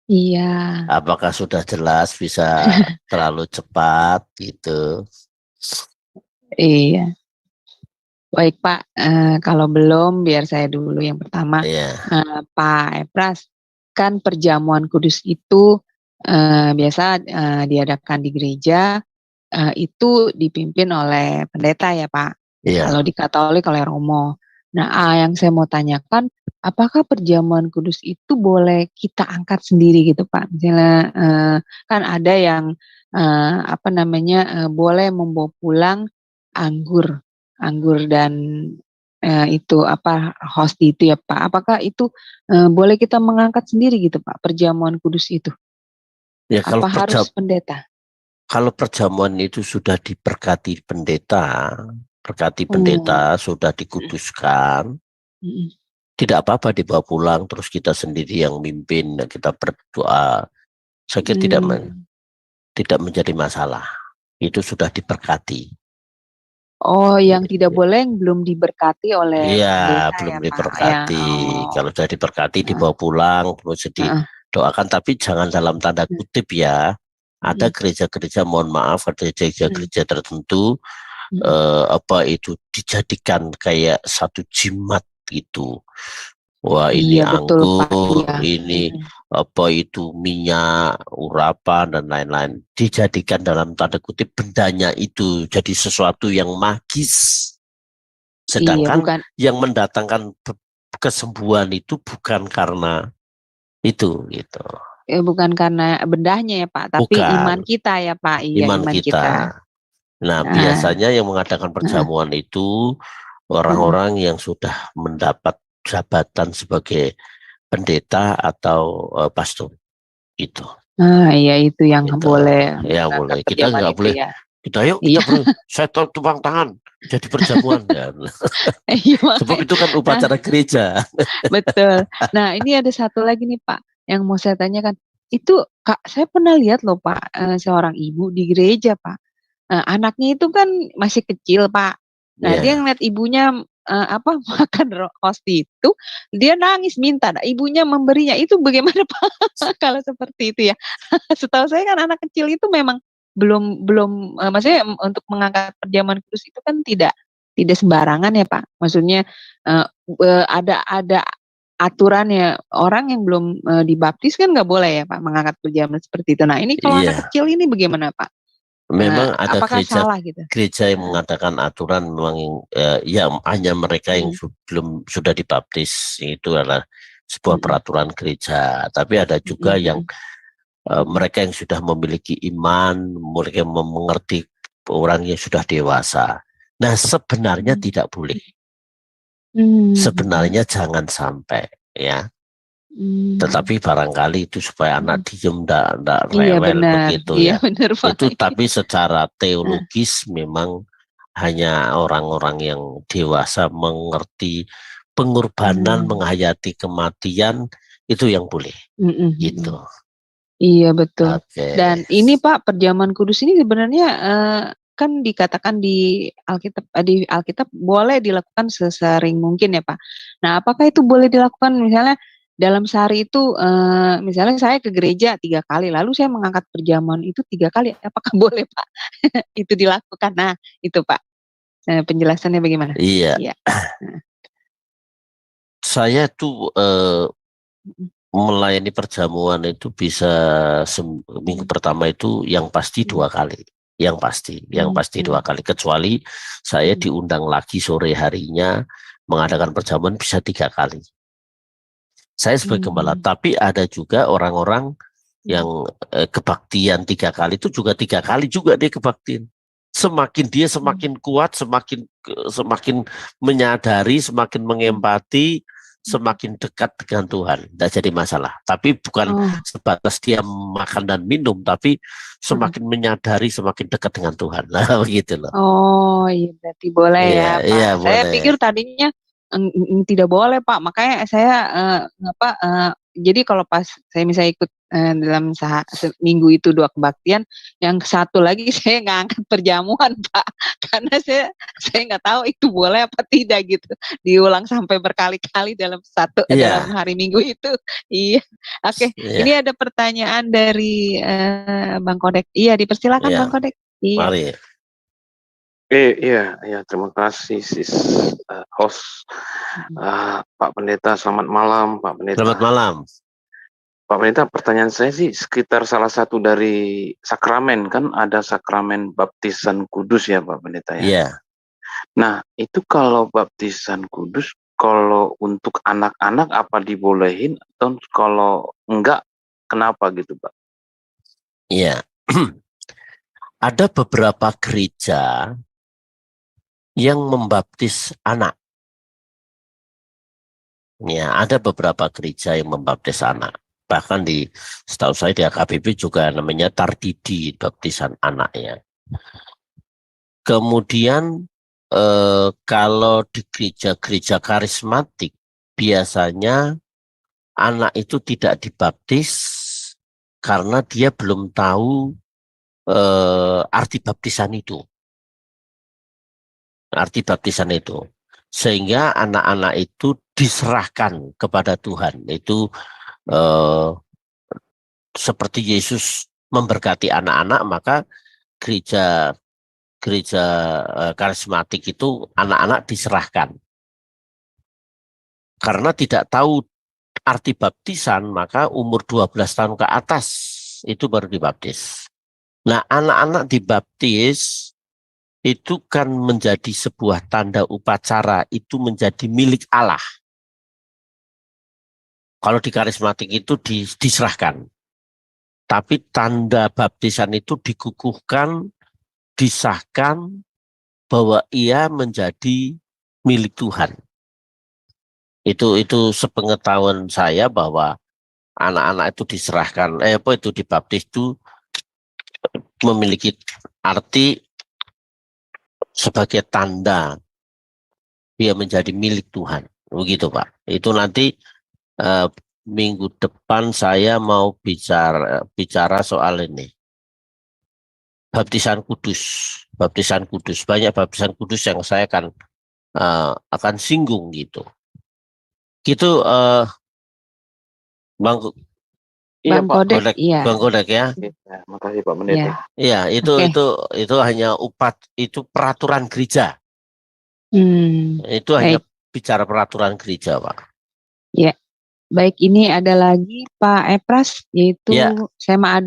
Iya. Apakah sudah jelas, bisa terlalu cepat gitu? Iya. Baik Pak, kalau belum biar saya dulu yang pertama. Iya. Pak Epras, kan perjamuan kudus itu biasa diadakan di gereja, itu dipimpin oleh pendeta ya Pak. Iya. Kalau di Katolik oleh Romo. Nah, yang saya mau tanyakan, apakah perjamuan kudus itu boleh kita angkat sendiri gitu Pak? Misalnya kan ada yang boleh membawa pulang anggur dan itu apa hosti itu ya Pak? Apakah itu boleh kita mengangkat sendiri gitu Pak, perjamuan kudus itu? Ya Apa harus pendeta? kalau perjamuan itu sudah diberkati Oh, pendeta sudah dikuduskan, mm, tidak apa-apa dibawa pulang terus kita sendiri yang mimpin, kita berdoa. Saya kira mm. tidak menjadi masalah. Itu sudah diberkati. Oh, yang tidak boleh yang belum diberkati oleh Iya, pendeta belum ya Pak? Ya, diberkati. oh, Kalau sudah diberkati uh, dibawa pulang, terus uh, didoakan, tapi jangan dalam tanda kutip ya. Ada mm, gereja-gereja, mohon maaf, ada mm, gereja-gereja tertentu mm. apa itu dijadikan kayak satu jimat gitu. Wah, ini Iya betul Pak, iya. anggur, ini Mm, apa itu minyak, urapan dan lain-lain. Dijadikan dalam tanda kutip bendanya itu jadi sesuatu yang magis. iya Sedangkan bukan yang mendatangkan kesembuhan itu bukan karena itu gitu. bukan karena bendahnya ya Pak, tapi iman Bukan kita ya Pak. Iya, iman iman kita. kita. Nah, Nah, biasanya yang mengadakan heeh, perjamuan itu heeh. orang-orang yang sudah mendapat jabatan sebagai pendeta atau pastor itu. Nah, iya itu yang Itu boleh ya mengangkat boleh. Kita perjamuan nggak itu boleh. ya. Kita yuk Iya, kita saya tumpang tangan jadi perjamuan ya. iya Sebab makanya. itu kan Nah, upacara gereja. betul. Nah, ini ada satu lagi nih Pak, yang mau saya tanyakan. Itu Kak, saya pernah lihat loh Pak, seorang ibu di gereja Pak. Anaknya itu kan masih kecil Pak. Nah, dia Ya. ngeliat ibunya apa makan rosti itu, dia nangis minta, nah, ibunya memberinya. Itu bagaimana Pak? Kalau seperti itu ya. Setahu saya kan anak kecil itu memang belum belum maksudnya untuk mengangkat perjamuan kudus itu kan tidak tidak sembarangan ya Pak. Maksudnya eh, ada aturannya. Orang yang belum dibaptis kan nggak boleh ya Pak mengangkat perjamuan seperti itu. Nah ini kalau anak Iya, kecil ini bagaimana Pak? memang ada Apakah gereja salah gitu? gereja yang mengatakan aturan memang ya hanya mereka yang Mm, belum sudah dibaptis itu adalah sebuah mm, peraturan gereja. Tapi ada mm, juga yang mm, mm, mereka yang sudah memiliki iman, mereka yang mengerti orang yang sudah dewasa. Nah, sebenarnya mm, tidak boleh. mm, mm, Sebenarnya jangan sampai ya. mm, Tetapi barangkali itu supaya mm. anak diem, ndak Iya rewel benar, begitu iya ya. benar Pak. Itu tapi secara Nah, teologis memang hanya orang-orang yang dewasa mengerti pengorbanan, mm, menghayati kematian itu yang boleh mm, mm, gitu. mm. Iya betul. Oke. Dan ini Pak, perjamuan kudus ini sebenarnya kan dikatakan di Alkitab boleh dilakukan sesering mungkin ya Pak. Nah, apakah itu boleh dilakukan misalnya dalam sehari itu misalnya saya ke gereja 3 kali, lalu saya mengangkat perjamuan itu 3 kali, apakah boleh Pak? Itu dilakukan. Nah, itu Pak. Penjelasannya bagaimana? Iya, Iya. Nah, saya tuh mm, melayani perjamuan itu bisa minggu mm, pertama itu yang pasti mm, 2 kali. Yang mm, pasti dua mm, kali. Kecuali saya mm, diundang lagi sore harinya mengadakan perjamuan bisa 3 kali. Saya sebagai gembala, mm, tapi ada juga orang-orang mm, yang kebaktian 3 kali itu juga 3 kali juga dia kebaktian. Semakin dia mm, semakin kuat, semakin menyadari, semakin mm, mengempati, mm. semakin dekat dengan Tuhan. Tidak jadi masalah. Tapi bukan Oh. sebatas dia makan dan minum, tapi Mm. semakin menyadari, semakin dekat dengan Tuhan. Nah, begitu loh. Oh, iya berarti boleh Iya, ya, iya Pak. Saya boleh. pikir tadinya tidak boleh, Pak. Makanya saya jadi kalau pas saya misalnya ikut dalam seminggu itu 2 kebaktian, yang satu lagi saya nggak angkat perjamuan, Pak. Karena saya nggak tahu itu boleh apa tidak gitu. Diulang sampai berkali-kali dalam Iya, hari Minggu itu. Iya. Oke, ini iya, ada pertanyaan dari Bang Kodek. Iya, dipersilakan iya. Bang Kodek. Iya. Mari. Iya, iya, terima kasih sis host Pak Pendeta. Selamat malam Pak Pendeta. Selamat malam. Pak Pendeta, pertanyaan saya sih sekitar salah satu dari sakramen, kan ada sakramen baptisan kudus ya Pak Pendeta ya. Iya. Nah, itu kalau baptisan kudus, kalau untuk anak-anak apa dibolehin atau kalau enggak, kenapa gitu Pak? Iya. Ada beberapa gereja yang membaptis anak. Ya, ada beberapa gereja yang membaptis anak. Bahkan setahu saya di AKBP juga namanya tardidi, baptisan anaknya. Kemudian kalau di gereja-gereja karismatik, biasanya anak itu tidak dibaptis karena dia belum tahu arti baptisan itu. Arti baptisan itu. Sehingga anak-anak itu diserahkan kepada Tuhan. Itu seperti Yesus memberkati anak-anak, maka gereja gereja karismatik itu anak-anak diserahkan. Karena tidak tahu arti baptisan, maka umur 12 tahun ke atas itu baru dibaptis. Nah, anak-anak dibaptis itu kan menjadi sebuah tanda upacara, itu menjadi milik Allah. Kalau di karismatik itu diserahkan. Tapi tanda baptisan itu dikukuhkan, disahkan bahwa ia menjadi milik Tuhan. Itu sepengetahuan saya bahwa anak-anak itu diserahkan, itu dibaptis itu memiliki arti sebagai tanda dia menjadi milik Tuhan. Begitu Pak. Itu nanti minggu depan saya mau bicara soal ini. Baptisan kudus. Baptisan kudus. Banyak baptisan kudus yang saya akan singgung gitu. Gitu Bang Iya, Bang Pak. Kodek, iya. Bang Kodek ya. Ya, makasih Pak Pendeta. Iya, Oke. itu hanya itu peraturan gereja. Itu hanya bicara peraturan gereja, Pak. Ya, baik, ini ada lagi Pak Epras, yaitu Ya. Sema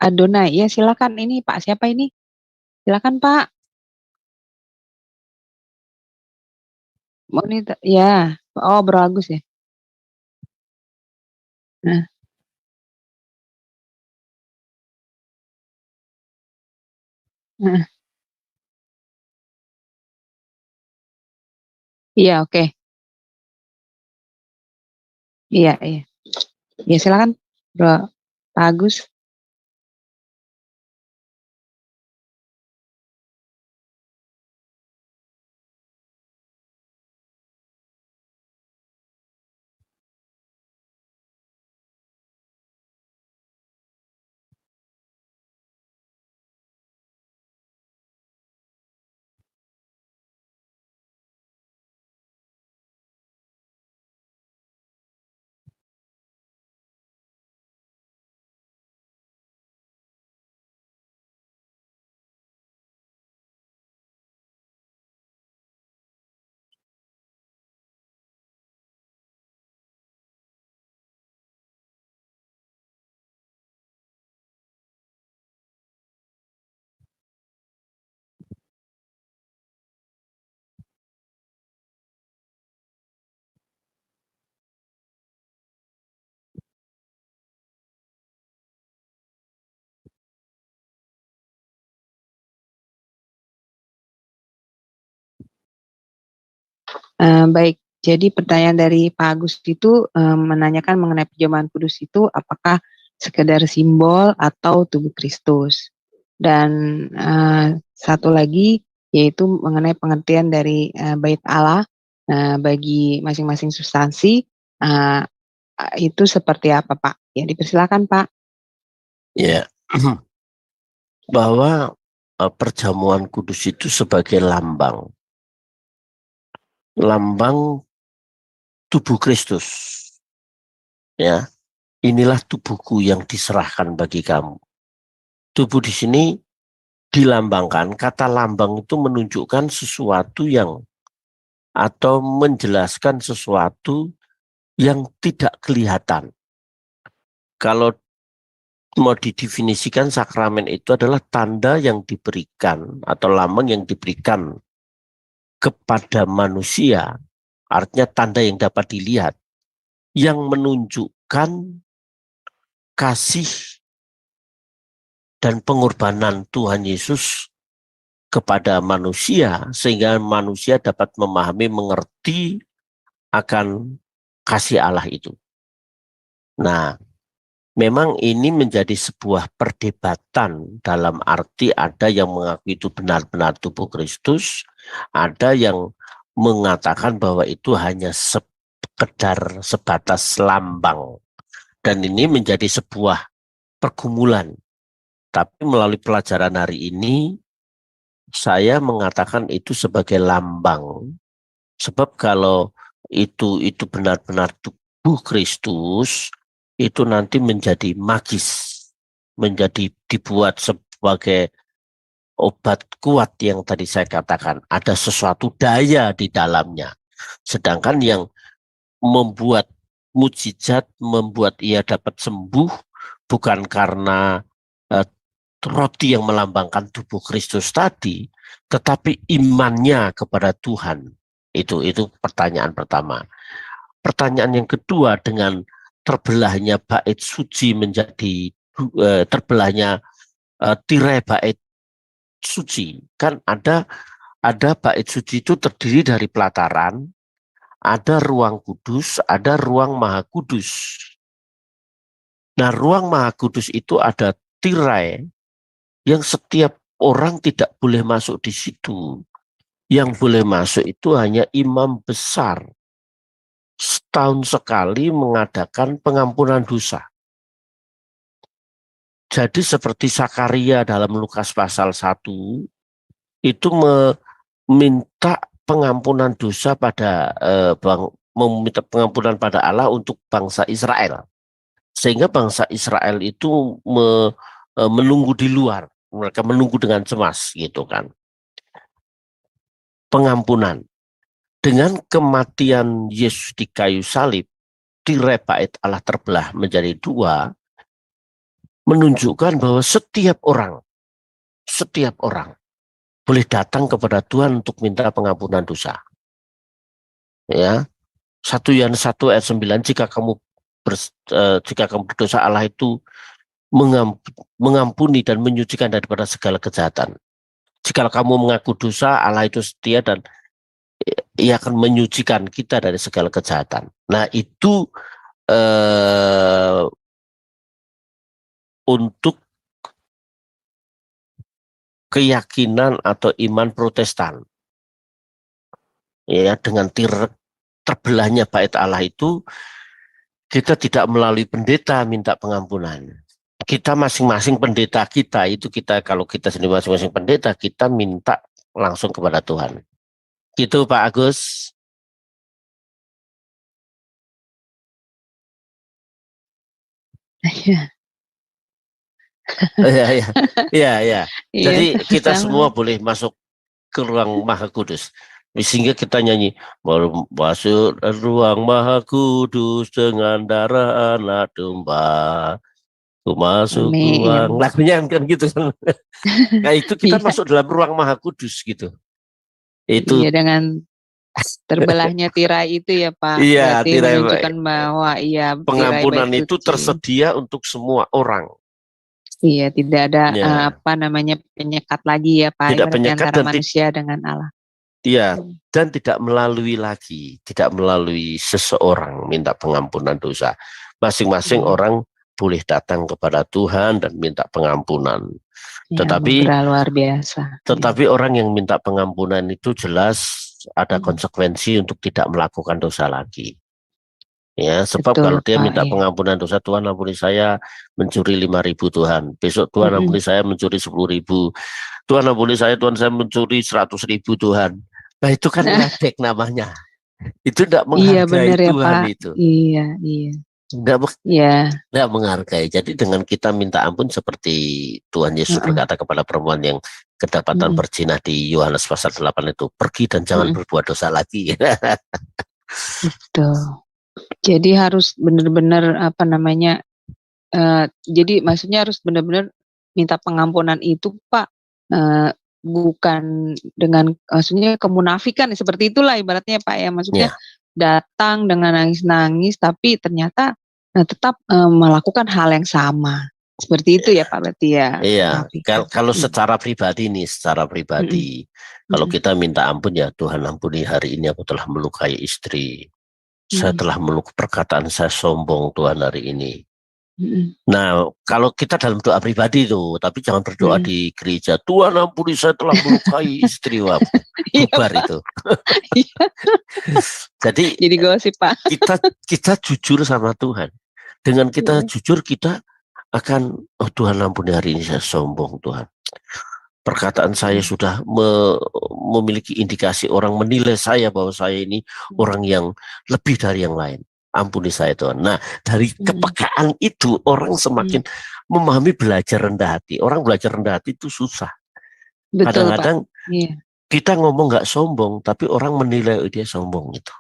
Adonai. Ya, silakan, ini Pak siapa ini? Silakan Pak. Monitor, ya. Oh, Bro Agus ya. Nah. Nah. Iya, oke. Iya, iya. Ya, silakan Bro Pak Agus. Baik, jadi pertanyaan dari Pak Agus itu menanyakan mengenai perjamuan kudus itu apakah sekedar simbol atau tubuh Kristus. Dan satu lagi yaitu mengenai pengertian dari bait Allah bagi masing-masing substansi itu seperti apa Pak? Ya, dipersilakan Pak. Ya, bahwa perjamuan kudus itu sebagai lambang tubuh Kristus. Ya, inilah tubuhku yang diserahkan bagi kamu. Tubuh di sini dilambangkan, kata lambang itu menunjukkan sesuatu yang atau menjelaskan sesuatu yang tidak kelihatan. Kalau mau didefinisikan, sakramen itu adalah tanda yang diberikan atau lambang yang diberikan kepada manusia, artinya tanda yang dapat dilihat, yang menunjukkan kasih dan pengorbanan Tuhan Yesus kepada manusia, sehingga manusia dapat memahami, mengerti akan kasih Allah itu. Nah, memang ini menjadi sebuah perdebatan dalam arti ada yang mengaku itu benar-benar tubuh Kristus, ada yang mengatakan bahwa itu hanya sekedar sebatas lambang. Dan ini menjadi sebuah pergumulan. Tapi melalui pelajaran hari ini, saya mengatakan itu sebagai lambang. Sebab kalau itu benar-benar tubuh Kristus, itu nanti menjadi magis, menjadi dibuat sebagai obat kuat yang tadi saya katakan. Ada sesuatu daya di dalamnya. Sedangkan yang membuat mujizat, membuat ia dapat sembuh, bukan karena roti yang melambangkan tubuh Kristus tadi, tetapi imannya kepada Tuhan. Itu pertanyaan pertama. Pertanyaan yang kedua, dengan terbelahnya bait suci menjadi terbelahnya tirai bait suci, kan ada bait suci itu terdiri dari pelataran, ada ruang kudus, ada ruang maha kudus. Nah, ruang maha kudus itu ada tirai yang setiap orang tidak boleh masuk di situ. Yang boleh masuk itu hanya imam besar. Setahun sekali mengadakan pengampunan dosa. Jadi seperti Sakaria dalam Lukas pasal 1, itu meminta pengampunan dosa pada meminta pengampunan pada Allah untuk bangsa Israel. Sehingga bangsa Israel itu menunggu di luar. Mereka menunggu dengan cemas gitu kan. Pengampunan. Dengan kematian Yesus di kayu salib, tirai bait Allah terbelah menjadi dua, menunjukkan bahwa setiap orang boleh datang kepada Tuhan untuk minta pengampunan dosa. Ya, 1 Yohanes 1 ayat 9, jika kamu berdosa, Allah itu mengampuni dan menyucikan daripada segala kejahatan. Jika kamu mengaku dosa, Allah itu setia dan ia akan menyucikan kita dari segala kejahatan. Nah, itu untuk keyakinan atau iman Protestan. Ya, dengan terbelahnya bait Allah itu, kita tidak melalui pendeta minta pengampunan. Kita masing-masing pendeta kita, itu kita, kalau kita sendiri masing-masing pendeta, kita minta langsung kepada Tuhan. Gitu Pak Agus. Iya. Ya. Jadi Iya, kita sama. semua boleh masuk ke ruang Maha Kudus. Sehingga kita nyanyi, masuk ruang Maha Kudus dengan darah anak domba. Masuk ruang, Amin. lagunya kan gitu kan. Nah, itu kita Iya, masuk dalam ruang Maha Kudus gitu. Itu iya, dengan terbelahnya tirai itu ya Pak. iya, Berarti tirai menunjukkan bahwa tirai pengampunan bait itu suci. tersedia untuk semua orang. Iya, tidak ada Ya, penyekat lagi ya Pak. tidak Berarti penyekat antara dan manusia dengan Allah. iya, dan tidak melalui seseorang minta pengampunan dosa. Masing-masing orang boleh datang kepada Tuhan dan minta pengampunan. Ya, Tetapi luar biasa. orang yang minta pengampunan itu jelas ada konsekuensi untuk tidak melakukan dosa lagi. Ya, sebab Betul, kalau dia Pak, minta ya. pengampunan dosa, Tuhan ampuni saya mencuri 5.000 Tuhan. Besok Tuhan ampuni saya mencuri 10.000. Tuhan ampuni saya, Tuhan saya mencuri 100.000 Tuhan. Nah, itu kan ledek namanya. Itu tidak Iya, menghargai benar ya Tuhan Pak. itu. Iya. Tidak menghargai. Jadi dengan kita minta ampun seperti Tuhan Yesus berkata kepada perempuan yang kedapatan berzina di Yohanes pasal 8 itu, pergi dan jangan berbuat dosa lagi. Betul. Jadi harus benar-benar jadi maksudnya harus benar-benar minta pengampunan itu Pak, bukan dengan maksudnya kemunafikan seperti itulah ibaratnya Pak ya, maksudnya datang dengan nangis-nangis tapi ternyata tetap melakukan hal yang sama. Seperti itu ya Pak berarti ya. Iya, kalau secara pribadi kalau kita minta ampun ya, Tuhan ampuni hari ini aku telah melukai istri. Saya telah meluk perkataan saya sombong Tuhan hari ini. Mm-mm. Nah, kalau kita dalam doa pribadi tuh, tapi jangan berdoa di gereja. Tuhan ampuni saya telah melukai istri. Wah, Iya, bubar Pak. itu. Iya. Jadi Jadi gosip, Pak. kita jujur sama Tuhan. Dengan kita Iya. jujur, kita akan, oh Tuhan ampuni hari ini saya sombong Tuhan. Perkataan saya sudah memiliki indikasi orang menilai saya bahwa saya ini orang yang lebih dari yang lain. Ampuni saya Tuhan. Nah, dari kepekaan itu orang semakin memahami belajar rendah hati. Orang belajar rendah hati itu susah. Betul, Kadang-kadang Pak. Iya. kita ngomong nggak sombong, tapi orang menilai dia sombong gitu.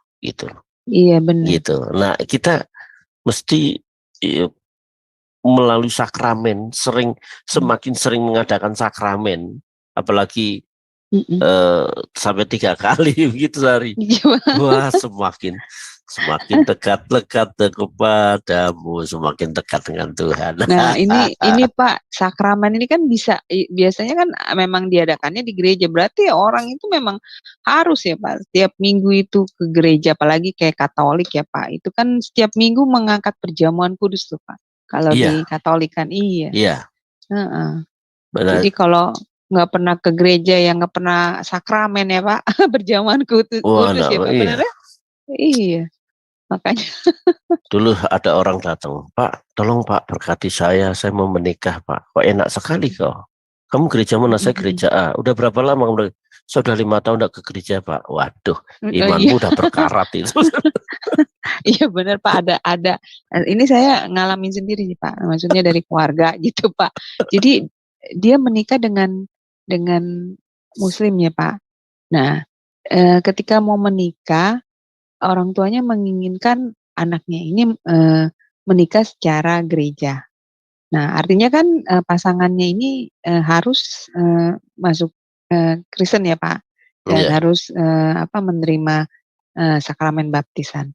Iya, benar. Gitu. Nah, kita mesti melalui sakramen, semakin sering mengadakan sakramen, apalagi sampai 3 kali begitu sehari. Wah, semakin dekat kepadamu, semakin dekat dengan Tuhan. Nah, ini Pak, sakramen ini kan bisa biasanya kan memang diadakannya di gereja. Berarti orang itu memang harus ya, Pak, setiap minggu itu ke gereja, apalagi kayak Katolik ya, Pak. Itu kan setiap minggu mengangkat perjamuan kudus tuh, Pak. Kalau di Katolik kan iya. Iya. Jadi kalau nggak pernah ke gereja, yang nggak pernah sakramen ya, Pak, perjamuan kudus ya, Pak, benar ya? Iya. Makanya dulu ada orang datang, Pak, tolong Pak berkati saya mau menikah Pak. Kok enak sekali kau. Kamu gereja mana? Saya gereja A. Udah berapa lama? Sudah 5 tahun enggak ke gereja Pak. Waduh, imanmu udah berkarat itu. Iya benar Pak, ada. Ini saya ngalamin sendiri nih Pak. Maksudnya dari keluarga gitu Pak. Jadi dia menikah dengan Muslim ya Pak. Nah, ketika mau menikah, orang tuanya menginginkan anaknya ini menikah secara gereja. Nah, artinya kan pasangannya ini harus masuk Kristen ya Pak, dan harus menerima sakramen baptisan.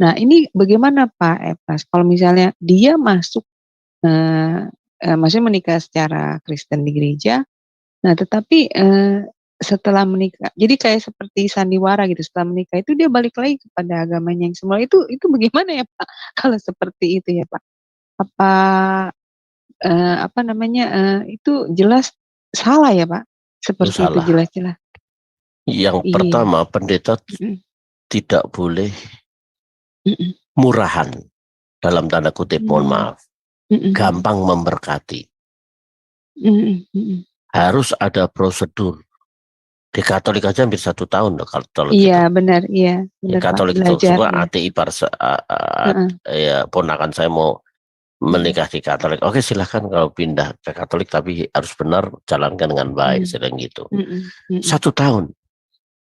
Nah, ini bagaimana Pak Epras? Kalau misalnya dia masuk, maksudnya menikah secara Kristen di gereja, nah tetapi setelah menikah, jadi kayak seperti sandiwara gitu, setelah menikah itu dia balik lagi kepada agamanya yang semula, itu bagaimana ya Pak, kalau seperti itu ya Pak? Itu jelas salah ya Pak? Seperti itu jelas-jelas. Yang pertama, pendeta tidak boleh murahan, dalam tanda kutip, mohon maaf, gampang memberkati. Harus ada prosedur. Di Katolik aja hampir 1 tahun loh Katolik. Iya benar, iya benar Katolik Pak. itu semua Ya. ATI ya ponakan saya mau menikah di Katolik. Oke silahkan kalau pindah ke Katolik, tapi harus benar, jalankan dengan baik, sedang gitu. 1 tahun.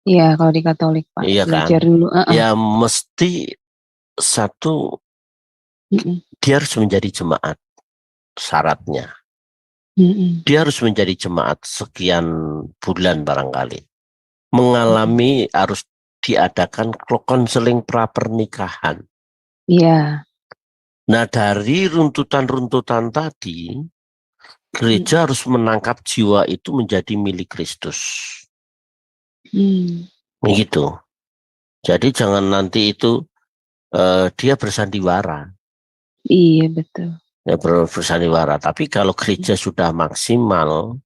Iya kalau di Katolik Pak. Iya belajar kan. Dulu. Ya mesti satu, dia harus menjadi jemaat, syaratnya. Dia harus menjadi jemaat sekian bulan barangkali. Mengalami, harus diadakan konseling pra-pernikahan. Iya. Nah, dari runtutan-runtutan tadi, gereja harus menangkap jiwa itu menjadi milik Kristus. Begitu. Jadi jangan nanti itu dia bersandiwara. Iya, betul. Ya, bersandiwara. Tapi kalau gereja sudah maksimal,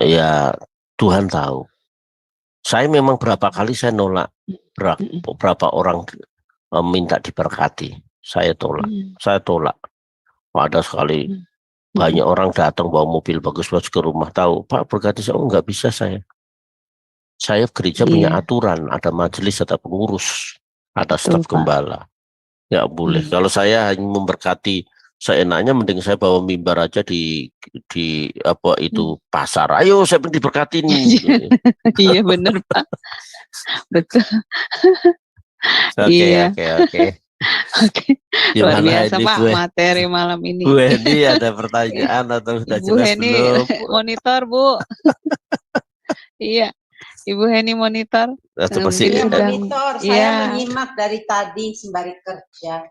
ya Tuhan tahu. Saya memang berapa kali saya nolak, berapa orang minta diberkati. Saya tolak. Ada sekali banyak orang datang bawa mobil bagus-bagus ke rumah, tahu Pak berkati saya, nggak bisa saya gereja punya aturan, ada majelis, ada pengurus, ada staf gembala, nggak boleh. Kalau saya hanya memberkati seenaknya, mending saya bawa mimbar aja di pasar, ayo saya diberkatin. Iya benar Pak, betul. Oke. Luar biasa Pak materi malam ini. Bu Heni ada pertanyaan atau sudah jelas belum? Monitor Bu. Iya, Ibu Heni monitor. Monitor, saya menyimak dari tadi sembari kerja.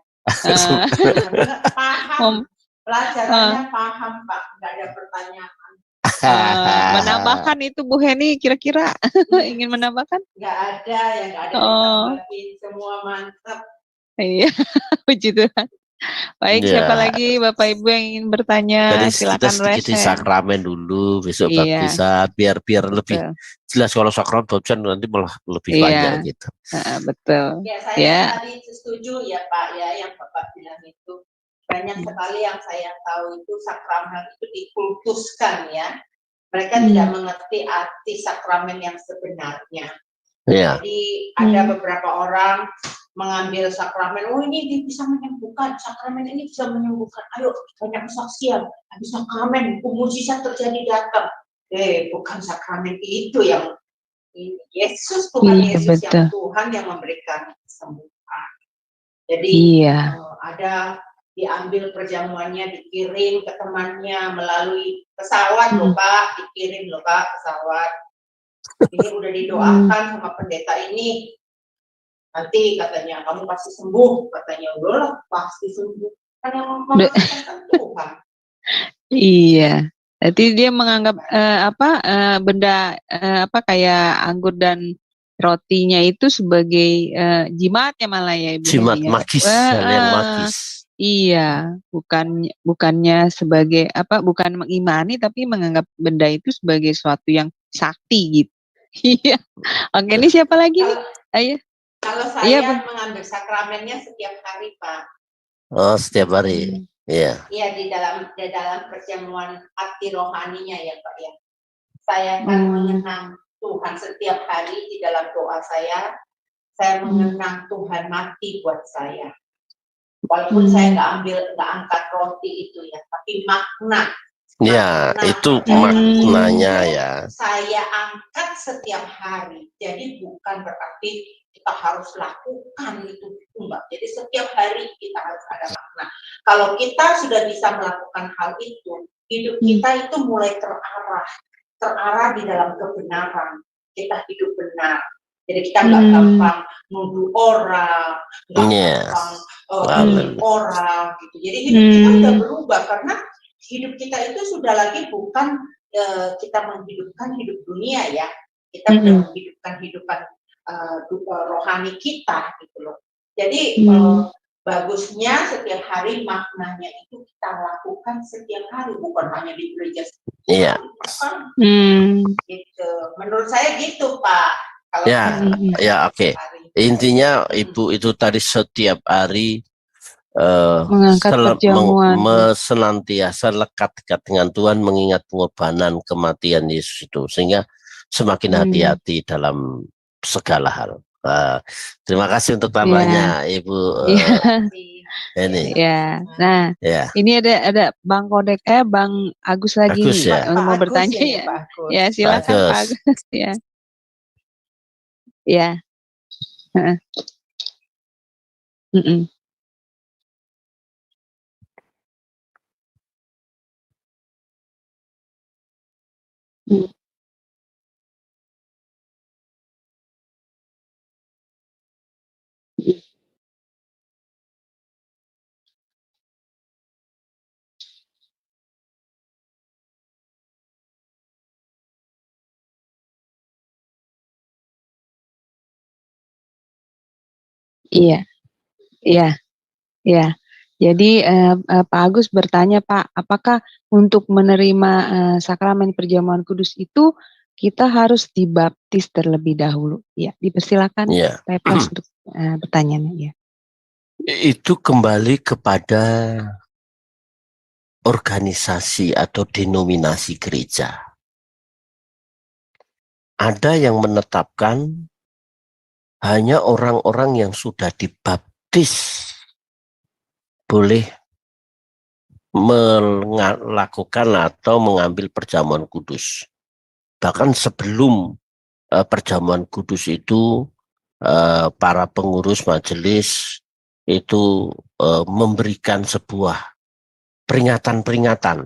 Paham, pelajarannya paham Pak, nggak ada pertanyaan. menambahkan itu Bu Heni kira-kira ingin menambahkan? Nggak ada yang nggak ada Oh. ditambahin, semua mantap. Iya, puji Tuhan. Baik, siapa Ya, lagi Bapak Ibu yang ingin bertanya? jadi kita Silakan sedikit di resen. sakramen dulu, besok Iya. baptisan, biar lebih Betul. jelas. Kalau sakramen baptisan nanti malah lebih Iya. panjang gitu. Betul. Ya, saya Ya. tadi setuju ya Pak ya yang Bapak bilang itu. Banyak sekali yang saya tahu itu sakramen itu dikultuskan ya. Mereka tidak mengerti arti sakramen yang sebenarnya. Ya. Jadi ada beberapa orang mengambil sakramen, oh ini bisa menyembuhkan, sakramen ini bisa menyembuhkan, ayo banyak kesaksian, habis sakramen, mujizat terjadi datang. Bukan sakramen itu yang Yesus, Tuhan Yesus yang Tuhan yang memberikan kesembuhan. Jadi ada diambil perjamuannya, dikirim ke temannya melalui pesawat loh Pak, dikirim loh Pak pesawat. Ini udah didoakan sama pendeta ini. Nanti katanya kamu pasti sembuh, katanya udahlah pasti sembuh. Kan yang memperhatikan Tuhan. Iya. Jadi dia menganggap benda kayak anggur dan rotinya itu sebagai jimatnya malah ya Ibu. Jimat magis, hal yang magis. Iya, bukannya sebagai bukan mengimani tapi menganggap benda itu sebagai sesuatu yang sakti gitu. Iya. Oke, ini siapa lagi nih? Ayo. Kalau saya mengambil sakramennya setiap hari, Pak. Oh, setiap hari. Iya. Iya, di dalam perjamuan hati rohaninya ya, Pak ya. Saya akan mengenang Tuhan setiap hari di dalam doa saya. Saya mengenang Tuhan mati buat saya. Walaupun saya nggak angkat roti itu ya, tapi makna. Ya, itu maknanya ya. Saya angkat setiap hari. Jadi bukan berarti kita harus lakukan itu, enggak. Jadi setiap hari kita harus ada makna. Kalau kita sudah bisa melakukan hal itu, hidup kita itu mulai terarah di dalam kebenaran. Kita hidup benar. Jadi kita nggak gampang nuduh orang, nggak gampang orang gitu. Jadi hidup kita udah berubah karena hidup kita itu sudah lagi bukan kita menghidupkan hidup dunia ya. Kita sudah menghidupkan rohani kita gitu loh. Jadi bagusnya setiap hari maknanya itu kita lakukan setiap hari, bukan hanya di gereja. Iya. Gitu. Menurut saya gitu Pak. Kalau ya oke. Intinya Ibu itu tadi setiap hari mengangkat perjamuan, senantiasa lekat-dekat dengan Tuhan, mengingat pengorbanan kematian Yesus itu, sehingga semakin hati-hati dalam segala hal. Terima kasih untuk tambahnya Ibu. Ini. Ya. Nah, ini ada Bang Kodek, Bang Agus lagi Agus, nih, ya. mau bertanya ya. Ya, silakan Pak Agus. Ya. Ya. Iya. Jadi Pak Agus bertanya Pak, apakah untuk menerima sakramen perjamuan kudus itu kita harus dibaptis terlebih dahulu? Ya, dipersilakan Pak Pras untuk pertanyaannya. Ya. Itu kembali kepada organisasi atau denominasi gereja. Ada yang menetapkan hanya orang-orang yang sudah dibaptis boleh melakukan atau mengambil perjamuan kudus. Bahkan sebelum perjamuan kudus itu para pengurus majelis itu memberikan sebuah peringatan-peringatan.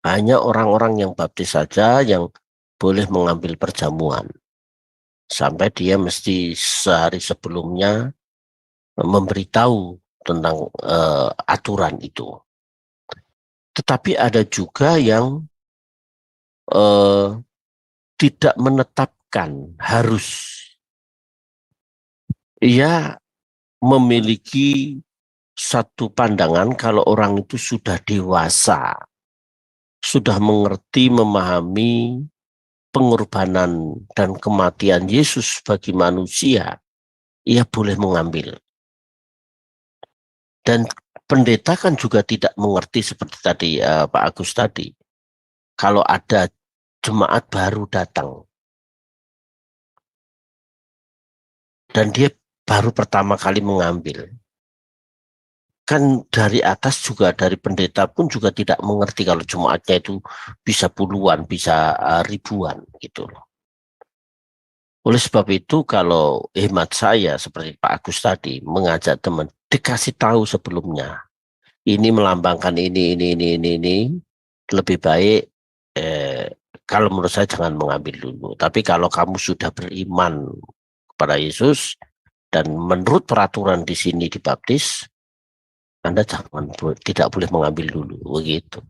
Hanya orang-orang yang baptis saja yang boleh mengambil perjamuan. Sampai dia mesti sehari sebelumnya memberitahu tentang aturan itu. Tetapi ada juga yang tidak menetapkan harus. Ia memiliki satu pandangan kalau orang itu sudah dewasa, sudah mengerti, memahami pengorbanan dan kematian Yesus bagi manusia, ia boleh mengambil. Dan pendeta kan juga tidak mengerti seperti tadi Pak Agus tadi, kalau ada jemaat baru datang dan dia baru pertama kali mengambil, kan dari atas juga, dari pendeta pun juga tidak mengerti kalau jemaatnya itu bisa puluhan, bisa ribuan gitu loh. Oleh sebab itu kalau hemat saya seperti Pak Agus tadi, mengajak teman, dikasih tahu sebelumnya, ini melambangkan ini, lebih baik kalau menurut saya jangan mengambil dulu. Tapi kalau kamu sudah beriman kepada Yesus dan menurut peraturan di sini dibaptis, Anda tidak boleh mengambil dulu, begitu.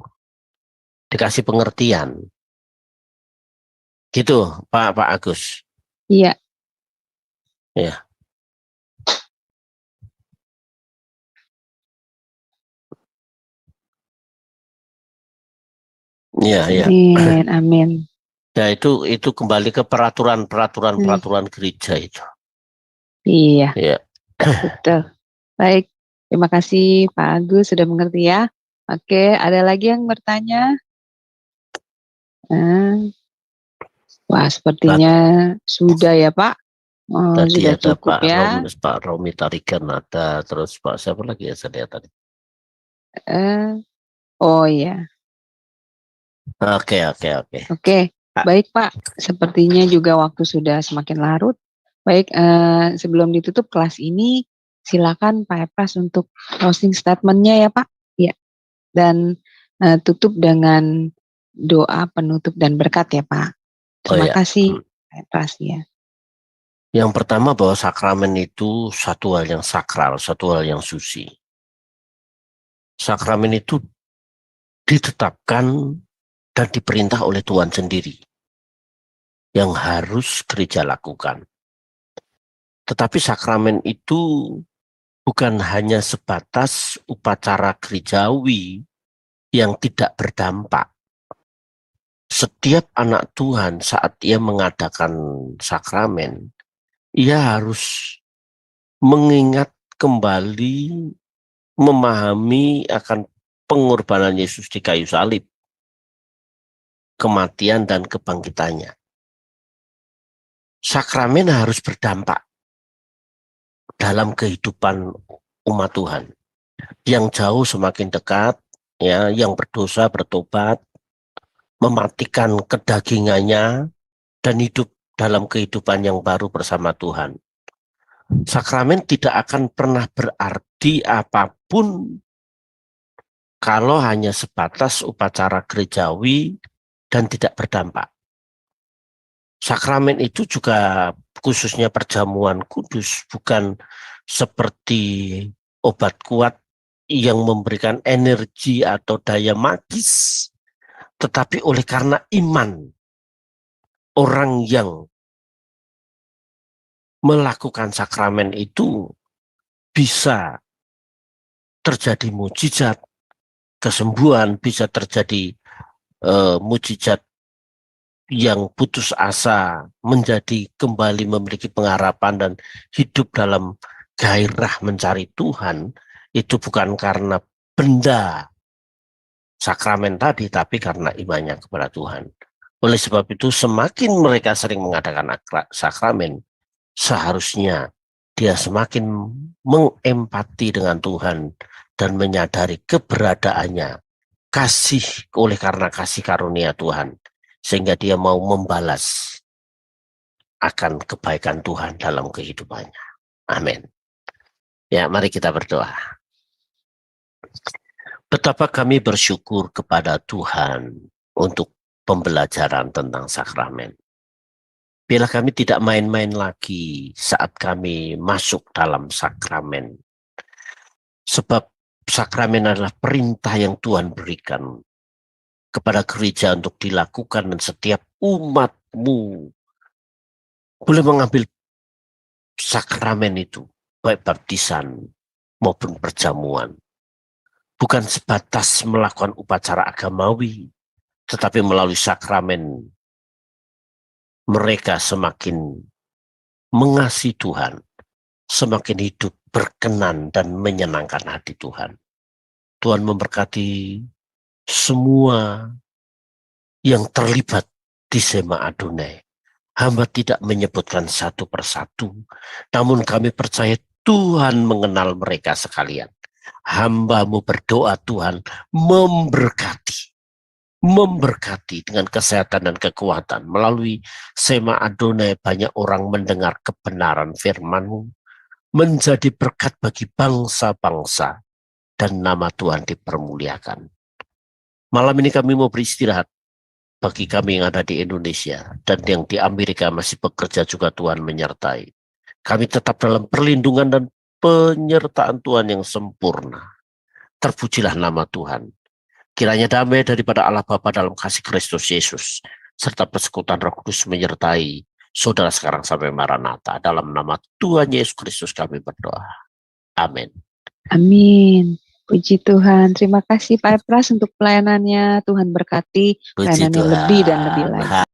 Dikasih pengertian. Gitu, Pak Agus. Iya. Ya. Iya, iya. Amin, amin. Ya, itu kembali ke peraturan gereja itu. Iya. Ya. Betul. Baik, terima kasih Pak Agus sudah mengerti ya. Oke, ada lagi yang bertanya? Wah, sepertinya sudah ya Pak. Tadi Sudah ada cukup ya. Pak Romi Tarigan ada, terus Pak siapa lagi ya saya lihat tadi. Oh ya. Oke. Oke, baik Pak. Sepertinya juga waktu sudah semakin larut. Baik, sebelum ditutup kelas ini, silakan Pak Epras untuk closing statement-nya ya Pak. Ya. Dan tutup dengan doa penutup dan berkat ya Pak. Terima kasih Pak Epras ya. Yang pertama bahwa sakramen itu satu hal yang sakral, satu hal yang suci. Sakramen itu ditetapkan dan diperintah oleh Tuhan sendiri yang harus gereja lakukan. Tetapi sakramen itu bukan hanya sebatas upacara gerejawi yang tidak berdampak. Setiap anak Tuhan saat ia mengadakan sakramen, ia harus mengingat kembali, memahami akan pengorbanan Yesus di kayu salib, kematian dan kebangkitannya. Sakramen harus berdampak dalam kehidupan umat Tuhan. Yang jauh semakin dekat, ya, yang berdosa bertobat, mematikan kedagingannya dan hidup dalam kehidupan yang baru bersama Tuhan. Sakramen tidak akan pernah berarti apapun kalau hanya sebatas upacara gerejawi dan tidak berdampak. Sakramen itu juga khususnya perjamuan kudus bukan seperti obat kuat yang memberikan energi atau daya magis, tetapi oleh karena iman orang yang melakukan sakramen itu bisa terjadi mujizat, kesembuhan, bisa terjadi mujizat yang putus asa menjadi kembali memiliki pengharapan dan hidup dalam gairah mencari Tuhan. Itu bukan karena benda sakramen tadi, tapi karena imannya kepada Tuhan. Oleh sebab itu semakin mereka sering mengadakan sakramen, seharusnya dia semakin mengempati dengan Tuhan dan menyadari keberadaannya, kasih oleh karena kasih karunia Tuhan, sehingga dia mau membalas akan kebaikan Tuhan dalam kehidupannya. Amin. Ya, mari kita berdoa. Betapa kami bersyukur kepada Tuhan untuk pembelajaran tentang sakramen. Bila kami tidak main-main lagi saat kami masuk dalam sakramen. Sebab sakramen adalah perintah yang Tuhan berikan kepada gereja untuk dilakukan, dan setiap umatmu boleh mengambil sakramen itu, baik baptisan maupun perjamuan. Bukan sebatas melakukan upacara agamawi, tetapi melalui sakramen mereka semakin mengasihi Tuhan, semakin hidup berkenan dan menyenangkan hati Tuhan. Tuhan memberkati semua yang terlibat di Sema Adonai. Hamba tidak menyebutkan satu persatu, namun kami percaya Tuhan mengenal mereka sekalian. Hamba-Mu berdoa Tuhan memberkati dengan kesehatan dan kekuatan. Melalui Sema Adonai banyak orang mendengar kebenaran firman-Mu, menjadi berkat bagi bangsa-bangsa, dan nama Tuhan dipermuliakan. Malam ini kami mau beristirahat. Bagi kami yang ada di Indonesia dan yang di Amerika masih bekerja juga, Tuhan menyertai. Kami tetap dalam perlindungan dan penyertaan Tuhan yang sempurna. Terpujilah nama Tuhan. Kiranya damai daripada Allah Bapa dalam kasih Kristus Yesus, serta persekutuan Roh Kudus menyertai saudara sekarang sampai Maranatha. Dalam nama Tuhan Yesus Kristus kami berdoa. Amin. Amin. Puji Tuhan. Terima kasih Pak Epras untuk pelayanannya. Tuhan berkati Puji pelayanan yang Tuhan. lebih dan lebih lagi.